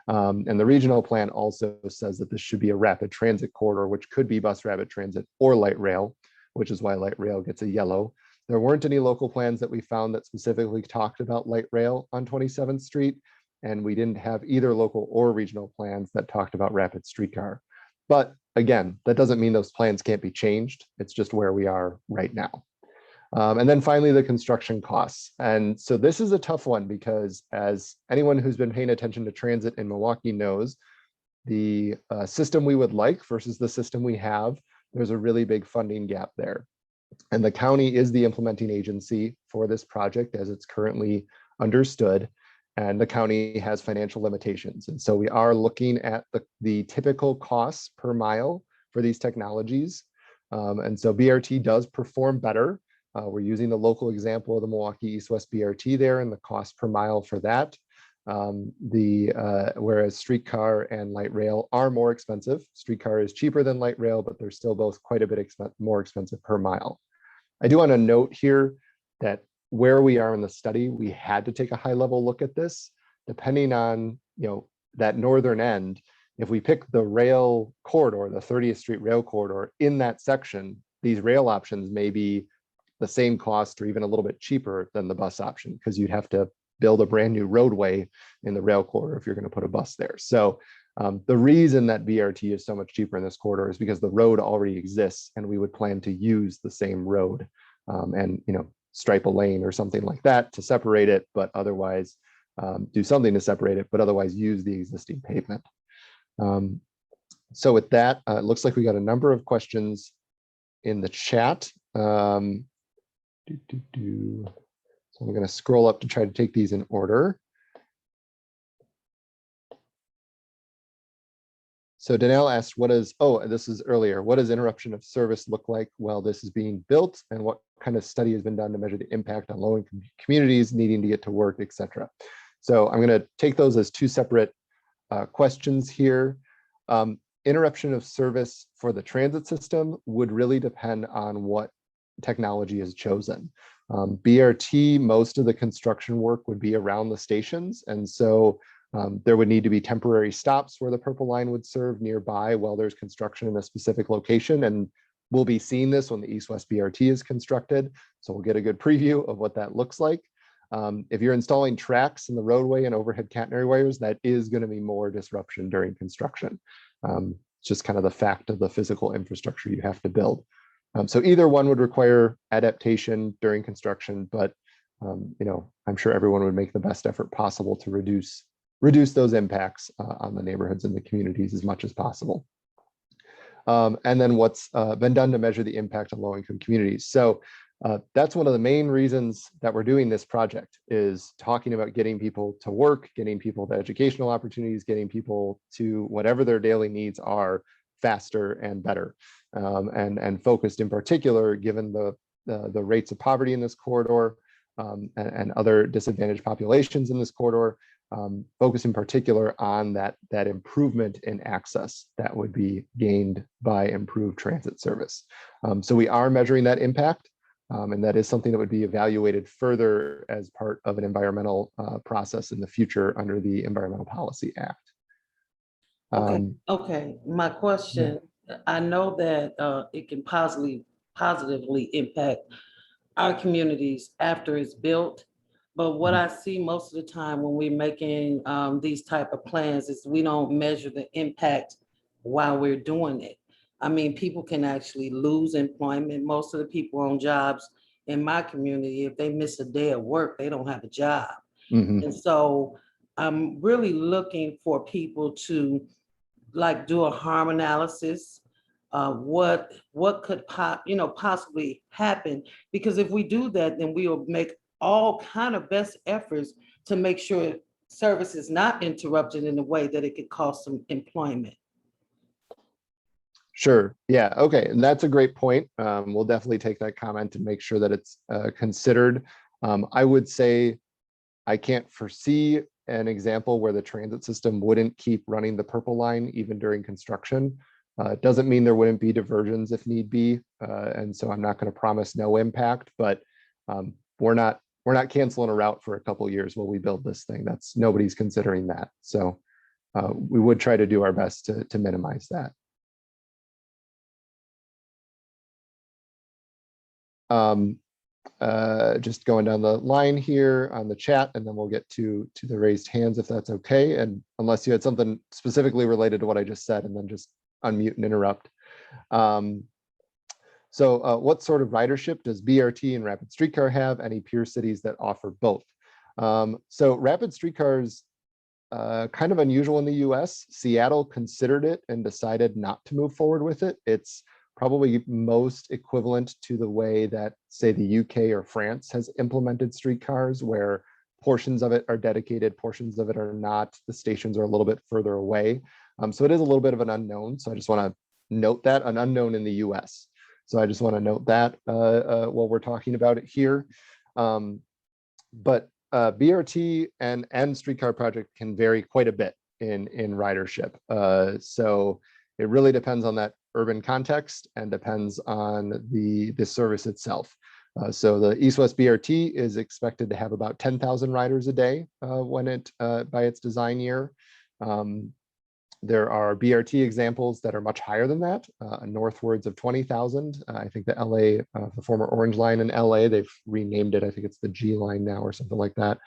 And the regional plan also says that this should be a rapid transit corridor, which could be bus rapid transit or light rail, which is why light rail gets a yellow. There weren't any local plans that we found that specifically talked about light rail on 27th Street, and we didn't have either local or regional plans that talked about rapid streetcar. But again, that doesn't mean those plans can't be changed. It's just where we are right now. And then finally, the construction costs. And so this is a tough one because as anyone who's been paying attention to transit in Milwaukee knows, the system we would like versus the system we have, there's a really big funding gap there. And the county is the implementing agency for this project as it's currently understood. And the county has financial limitations. And so we are looking at the typical costs per mile for these technologies. And so BRT does perform better. We're using the local example of the Milwaukee East-West BRT there and the cost per mile for that. Whereas streetcar and light rail are more expensive. Streetcar is cheaper than light rail, but they're still both quite a bit more expensive per mile. I do want to note here that where we are in the study, we had to take a high level look at this, depending on that northern end. If we pick the rail corridor, the 30th Street rail corridor in that section, these rail options may be the same cost or even a little bit cheaper than the bus option because you'd have to build a brand new roadway in the rail corridor if you're going to put a bus there. So the reason that BRT is so much cheaper in this corridor is because the road already exists and we would plan to use the same road and stripe a lane or something like that to separate it, but otherwise do something to separate it, but otherwise use the existing pavement. So with that, it looks like we got a number of questions in the chat. So I'm going to scroll up to try to take these in order. So Danelle asked, what is, oh, this is earlier, what does interruption of service look like while this is being built? And what kind of study has been done to measure the impact on low-income communities needing to get to work, et cetera? So I'm going to take those as two separate questions here. Interruption of service for the transit system would really depend on what technology is chosen. BRT, most of the construction work would be around the stations. And so there would need to be temporary stops where the Purple Line would serve nearby while there's construction in a specific location. And we'll be seeing this when the East-West BRT is constructed. So we'll get a good preview of what that looks like. If you're installing tracks in the roadway and overhead catenary wires, that is going to be more disruption during construction. It's just kind of the fact of the physical infrastructure you have to build. So either one would require adaptation during construction, but you know, I'm sure everyone would make the best effort possible to reduce those impacts on the neighborhoods and the communities as much as possible. And then what's been done to measure the impact on low-income communities. So that's one of the main reasons that we're doing this project, is talking about getting people to work, getting people to educational opportunities, getting people to whatever their daily needs are faster and better, and focused in particular, given the rates of poverty in this corridor and other disadvantaged populations in this corridor, focus in particular on that improvement in access that would be gained by improved transit service. So we are measuring that impact. And that is something that would be evaluated further as part of an environmental process in the future under the Environmental Policy Act. Okay, my question, I know that it can positively impact our communities after it's built, but what I see most of the time when we're making these type of plans is we don't measure the impact while we're doing it. I mean, people can actually lose employment. Most of the people on jobs in my community, if they miss a day of work, they don't have a job. And so I'm really looking for people to like do a harm analysis. What could possibly happen? Because if we do that, then we will make all kind of best efforts to make sure service is not interrupted in a way that it could cost some employment. Sure. Yeah. Okay. And that's a great point. We'll definitely take that comment and make sure that it's considered. I would say I can't foresee an example where the transit system wouldn't keep running the Purple Line even during construction. It doesn't mean there wouldn't be diversions if need be. And so I'm not going to promise no impact, but we're not canceling a route for a couple of years while we build this thing. Nobody's considering that. So we would try to do our best to minimize that. Just going down the line here on the chat, and then we'll get to the raised hands if that's okay. And unless you had something specifically related to what I just said, and then just unmute and interrupt. So what sort of ridership does BRT and rapid streetcar have? Any peer cities that offer both? So rapid streetcars, kind of unusual in the US. Seattle considered it and decided not to move forward with it. It's probably most equivalent to the way that, say, the UK or France has implemented streetcars, where portions of it are dedicated, portions of it are not. The stations are a little bit further away. So it is a little bit of an unknown. So I just want to note that, an unknown in the US. So I just want to note that while we're talking about it here. But BRT and streetcar project can vary quite a bit in ridership. So it really depends on that urban context and depends on the service itself. So the East-West BRT is expected to have about 10,000 riders a day when by its design year. There are BRT examples that are much higher than that, northwards of 20,000. I think the LA, the former Orange Line in LA, they've renamed it. I think it's the G Line now or something like that,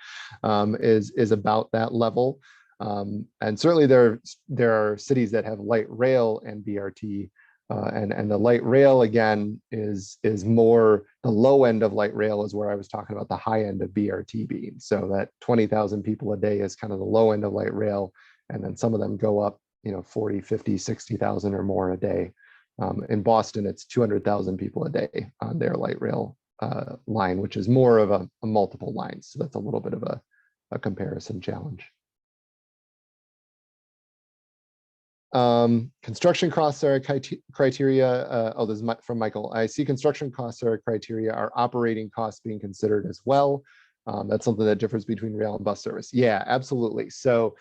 is about that level. And certainly there are cities that have light rail and BRT, and the light rail again is more, the low end of light rail is where I was talking about the high end of BRT being. So that 20,000 people a day is kind of the low end of light rail. And then some of them go up, 40, 50, 60,000 or more a day. In Boston, it's 200,000 people a day on their light rail line, which is more of a multiple line. So that's a little bit of a comparison challenge. Construction costs are a criteria. Oh, this is from Michael. I see construction costs are a criteria. Are operating costs being considered as well? That's something that differs between rail and bus service. Yeah, absolutely. So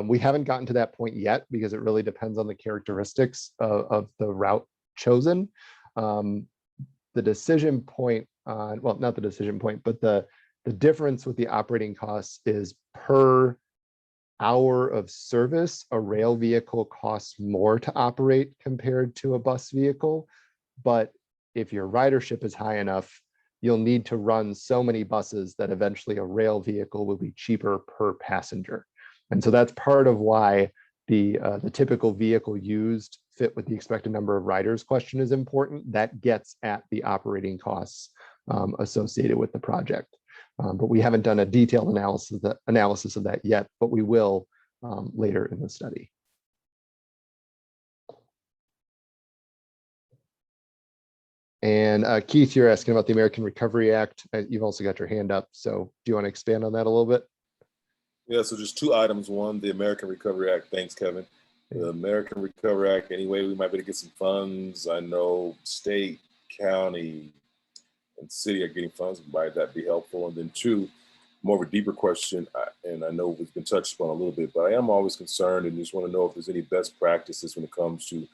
we haven't gotten to that point yet because it really depends on the characteristics of the route chosen. The decision point on, well, not the decision point, but the difference with the operating costs is per hour of service, a rail vehicle costs more to operate compared to a bus vehicle. But if your ridership is high enough, you'll need to run so many buses that eventually a rail vehicle will be cheaper per passenger. And so that's part of why the typical vehicle used fit with the expected number of riders question is important. That gets at the operating costs associated with the project. But we haven't done a detailed analysis of that yet, but we will later in the study. And Keith, you're asking about the American Recovery Act. You've also got your hand up. So do you want to expand on that a little bit? Yeah, so just two items. One, the American Recovery Act. Thanks, Kevin. The American Recovery Act, anyway, we might be able to get some funds. I know state, county, and city are getting funds. Might that be helpful? And then two, more of a deeper question, and I know it's been touched upon a little bit, but I am always concerned and just want to know if there's any best practices when it comes to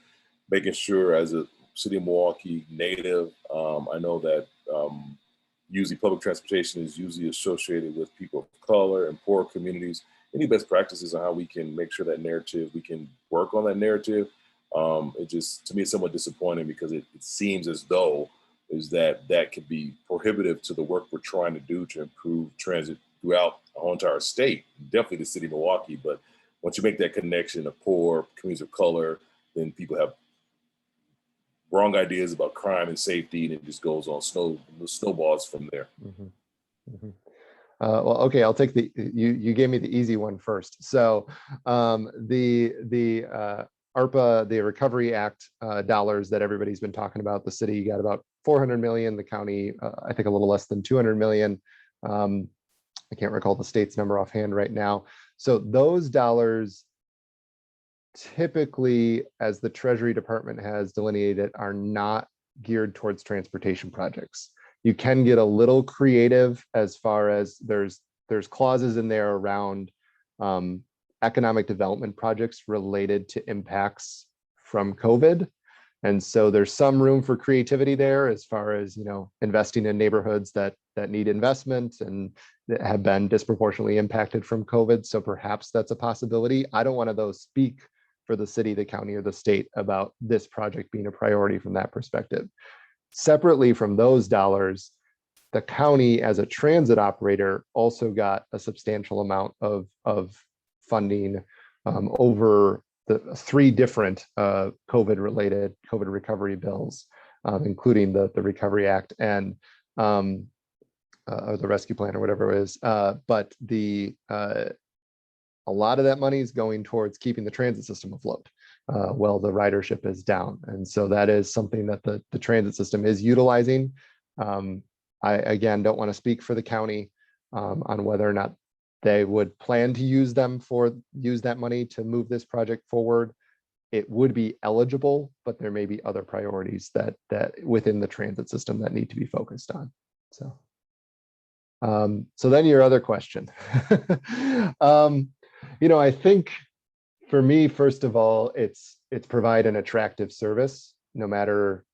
making sure, as a city of Milwaukee native, I know that usually public transportation is usually associated with people of color and poor communities. Any best practices on how we can make sure that narrative, we can work on that narrative? It just, to me, it's somewhat disappointing because it seems as though that could be prohibitive to the work we're trying to do to improve transit throughout the whole entire state, definitely the city of Milwaukee. But once you make that connection of poor communities of color, then people have wrong ideas about crime and safety, and it just goes on snowballs from there. Well, okay, I'll take you gave me the easy one first. So the ARPA, the Recovery Act dollars that everybody's been talking about, the city got about 400 million, the county, I think a little less than 200 million. I can't recall the state's number offhand right now. So those dollars typically, as the Treasury Department has delineated, are not geared towards transportation projects. You can get a little creative as far as there's clauses in there around economic development projects related to impacts from COVID. And so there's some room for creativity there as far as, investing in neighborhoods that need investment and that have been disproportionately impacted from COVID. So perhaps that's a possibility. I don't want to speak for the city, the county, or the state about this project being a priority from that perspective. Separately from those dollars, the county as a transit operator also got a substantial amount of funding over the 3 different COVID recovery bills, including the Recovery Act and or the rescue plan or whatever it is. But a lot of that money is going towards keeping the transit system afloat while the ridership is down. And so that is something that the transit system is utilizing. I, again, don't want to speak for the county on whether or not they would plan to use that money to move this project forward. It would be eligible, but there may be other priorities that within the transit system that need to be focused on. So then your other question. I think for me, first of all, it's provide an attractive service no matter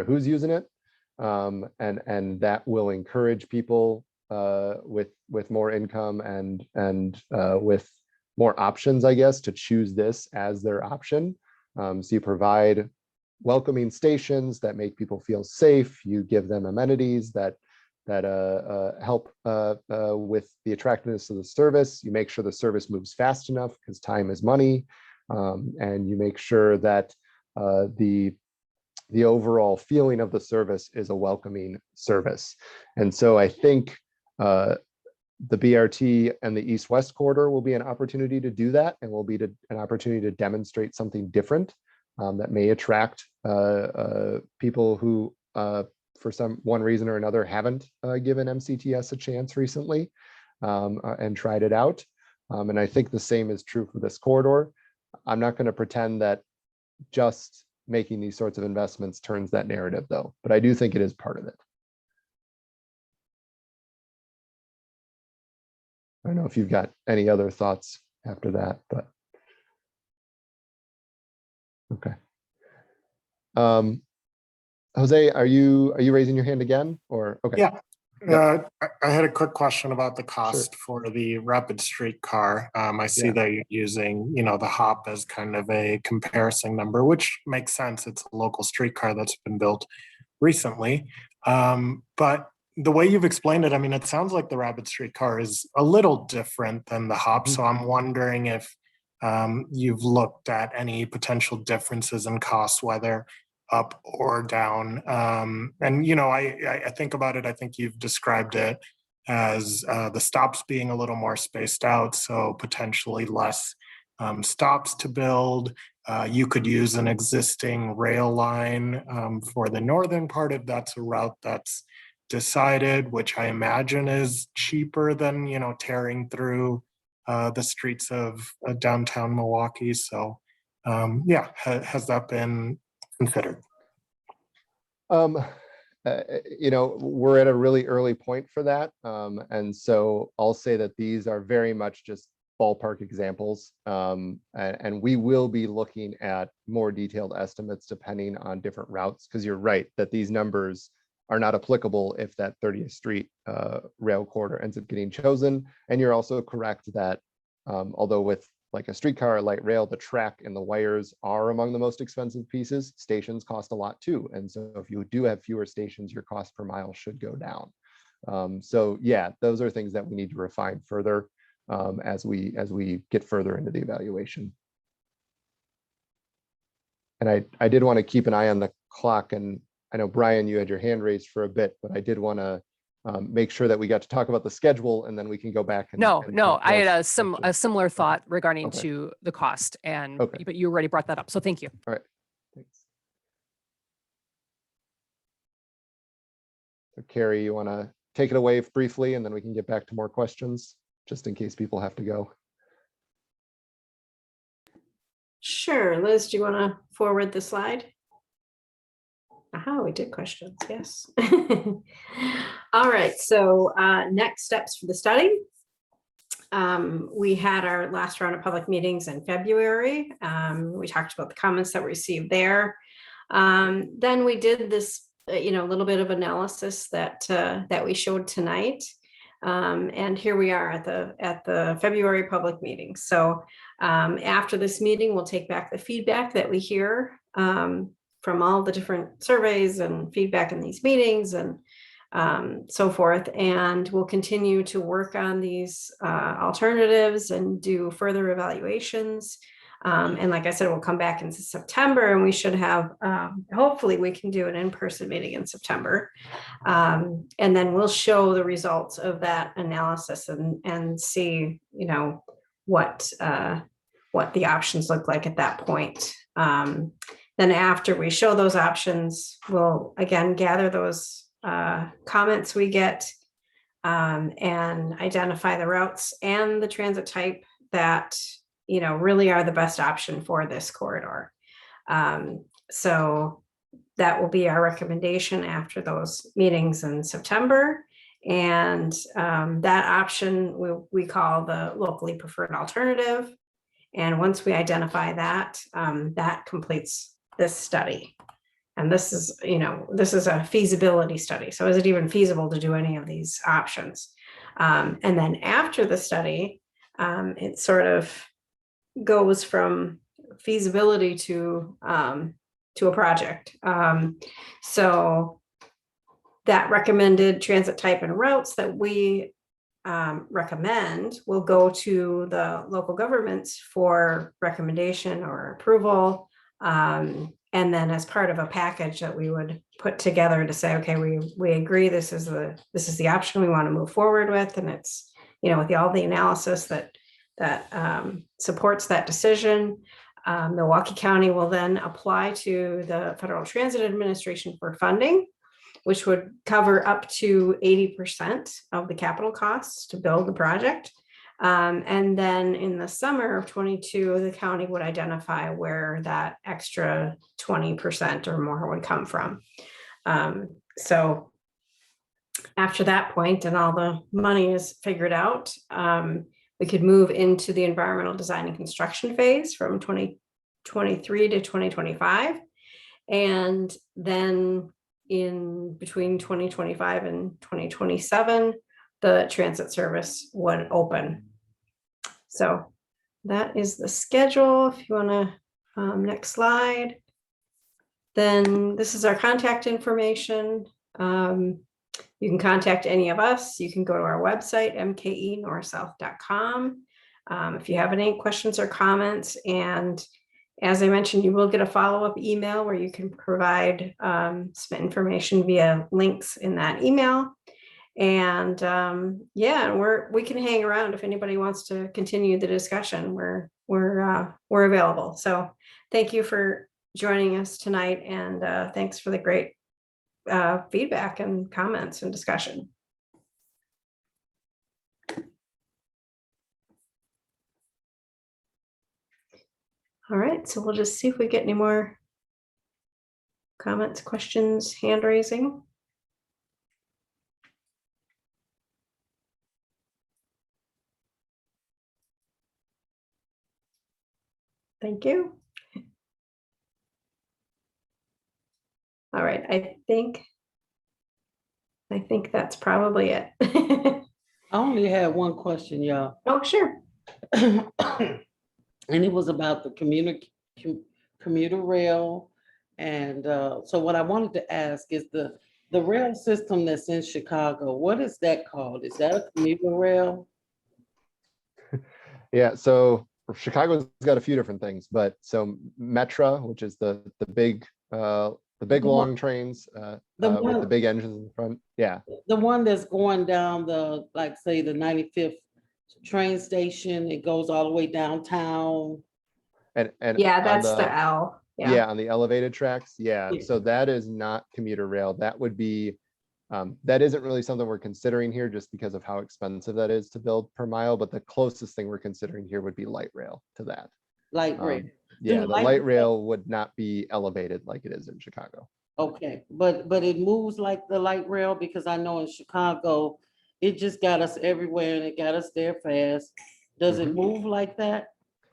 who's using it. And that will encourage people with more income and with more options, I guess, to choose this as their option. So you provide welcoming stations that make people feel safe. You give them amenities that help with the attractiveness of the service. You make sure the service moves fast enough because time is money, and you make sure that the overall feeling of the service is a welcoming service. And so I think the BRT and the East-West corridor will be an opportunity to do that, and will be an opportunity to demonstrate something different that may attract people who, for one reason or another, haven't given MCTS a chance recently and tried it out. And I think the same is true for this corridor. I'm not going to pretend that just making these sorts of investments turns that narrative though, but I do think it is part of it. I don't know if you've got any other thoughts after that, but okay. Jose, are you raising your hand again, or okay? Yeah. Yep. I had a quick question about the cost for the rapid streetcar. I see that you're using, the hop as kind of a comparison number, which makes sense. It's a local streetcar that's been built recently. But the way you've explained it, I mean, it sounds like the rapid streetcar is a little different than the hop. So I'm wondering if you've looked at any potential differences in costs, whether up or down. And, I think about it, I think you've described it as the stops being a little more spaced out, so potentially less stops to build. You could use an existing rail line for the northern part if that's a route that's decided, which I imagine is cheaper than, tearing through the streets of downtown Milwaukee. So has that been considered? We're at a really early point for that. And so I'll say that these are very much just ballpark examples. And we will be looking at more detailed estimates depending on different routes, because you're right that these numbers are not applicable if that 30th Street rail corridor ends up getting chosen. And you're also correct that although with like a streetcar or light rail, the track and the wires are among the most expensive pieces, stations cost a lot too. And so if you do have fewer stations, your cost per mile should go down. So yeah, those are things that we need to refine further as we get further into the evaluation. And I did want to keep an eye on the clock, and I know Brian, you had your hand raised for a bit, but I did want to make sure that we got to talk about the schedule, and then we can go back. And No, I had a questions. similar thought regarding Okay. to the cost, and Okay. but you already brought that up, so thank you. All right, thanks. So Carrie, you want to take it away briefly, and then we can get back to more questions, just in case people have to go. Sure. Liz, do you want to forward the slide? Aha, we did questions, yes. All right, so next steps for the study. We had our last round of public meetings in February. We talked about the comments that were received there. Then we did this, little bit of analysis that we showed tonight. And here we are at the February public meeting. So after this meeting, we'll take back the feedback that we hear from all the different surveys and feedback in these meetings and so forth. And we'll continue to work on these alternatives and do further evaluations. And like I said, we'll come back in September, and we should have, hopefully we can do an in-person meeting in September. And then we'll show the results of that analysis and see, what the options look like at that point. Then after we show those options, we'll again gather those comments we get and identify the routes and the transit type that really are the best option for this corridor. So that will be our recommendation after those meetings in September. And that option we call the locally preferred alternative. And once we identify that, that completes this study. And this is, a feasibility study. So is it even feasible to do any of these options? And then after the study, it sort of goes from feasibility to a project. So that recommended transit type and routes that we recommend will go to the local governments for recommendation or approval. And then as part of a package that we would put together to say, okay, we agree this is the option we want to move forward with, and it's with all the analysis that supports that decision. Milwaukee County will then apply to the Federal Transit Administration for funding, which would cover up to 80% of the capital costs to build the project. And then in the summer of 22, the county would identify where that extra 20% or more would come from. So after that point and all the money is figured out, we could move into the environmental design and construction phase from 2023 to 2025. And then in between 2025 and 2027, the transit service would open. So that is the schedule. If you want to, next slide. Then this is our contact information. You can contact any of us. You can go to our website, mkenorthsouth.com. If you have any questions or comments, and as I mentioned, you will get a follow-up email where you can provide some information via links in that email. And yeah, we can hang around if anybody wants to continue the discussion. We're available. So thank you for joining us tonight, and thanks for the great feedback and comments and discussion. All right, so we'll just see if we get any more comments, questions, hand raising. Thank you. All right, I think that's probably it. I only had one question, y'all. Oh, sure. And it was about the commuter rail. And so what I wanted to ask is the rail system that's in Chicago, what is that called? Is that a commuter rail? Yeah, so Chicago's got a few different things, but so Metra, which is the big long trains with the big engines in the front. Yeah. The one that's going down the, like say the 95th train station, it goes all the way downtown. And Yeah, that's the L. Yeah, on the elevated tracks. Yeah, Yeah. so that is not commuter rail. That would be, that isn't really something we're considering here just because of how expensive that is to build per mile. But the closest thing we're considering here would be light rail to that. Light rail. Yeah, the light rail would not be elevated like it is in Chicago. Okay, but it moves like the light rail, because I know in Chicago, it just got us everywhere and it got us there fast. Does it move like that?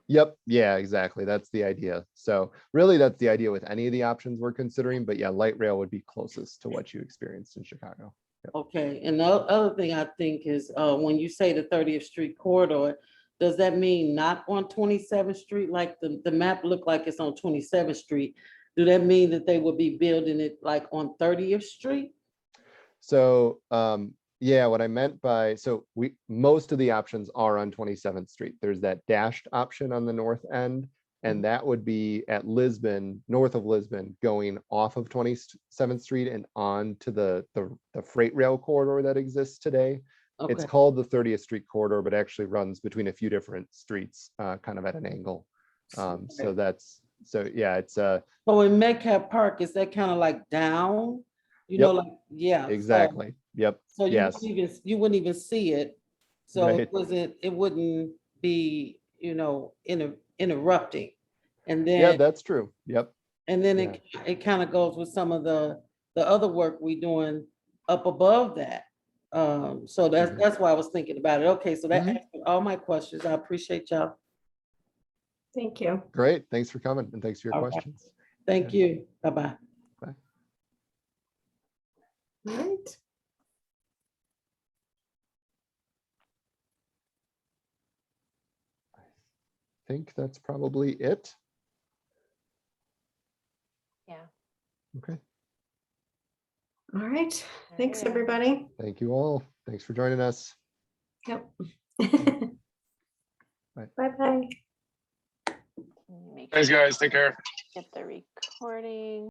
Yep. Yeah, exactly. That's the idea. So really that's the idea with any of the options we're considering, but yeah, light rail would be closest to what you experienced in Chicago. Yep. Okay, and the other thing I think is when you say the 30th Street corridor, does that mean not on 27th Street? Like the map looked like it's on 27th Street. Do that mean that they would be building it like on 30th Street? So yeah, what I meant by, so most of the options are on 27th Street. There's that dashed option on the north end, and that would be at Lisbon, north of Lisbon, going off of 27th Street and on to the freight rail corridor that exists today. Okay. It's called the 30th Street corridor, but actually runs between a few different streets, kind of at an angle. So yeah, it's So in Metcalf Park, is that kind of like down? You know, like, yeah. exactly. Yep. So Yes. you wouldn't even see it. So Right. it wouldn't be, interrupting. And then Yeah, that's true. Yep. and then it kind of goes with some of the other work we doing up above that. So that's why I was thinking about it. Okay, so that answered all my questions. I appreciate y'all. Thank you. Great. Thanks for coming and thanks for your All right. questions. Thank you. Bye-bye. Bye. All right. I think that's probably it. Yeah. Okay. All right. Thanks, Yeah. everybody. Thank you all. Thanks for joining us. Yep. Bye. Bye-bye. Make Thanks, sure guys. Take care. to get the recording.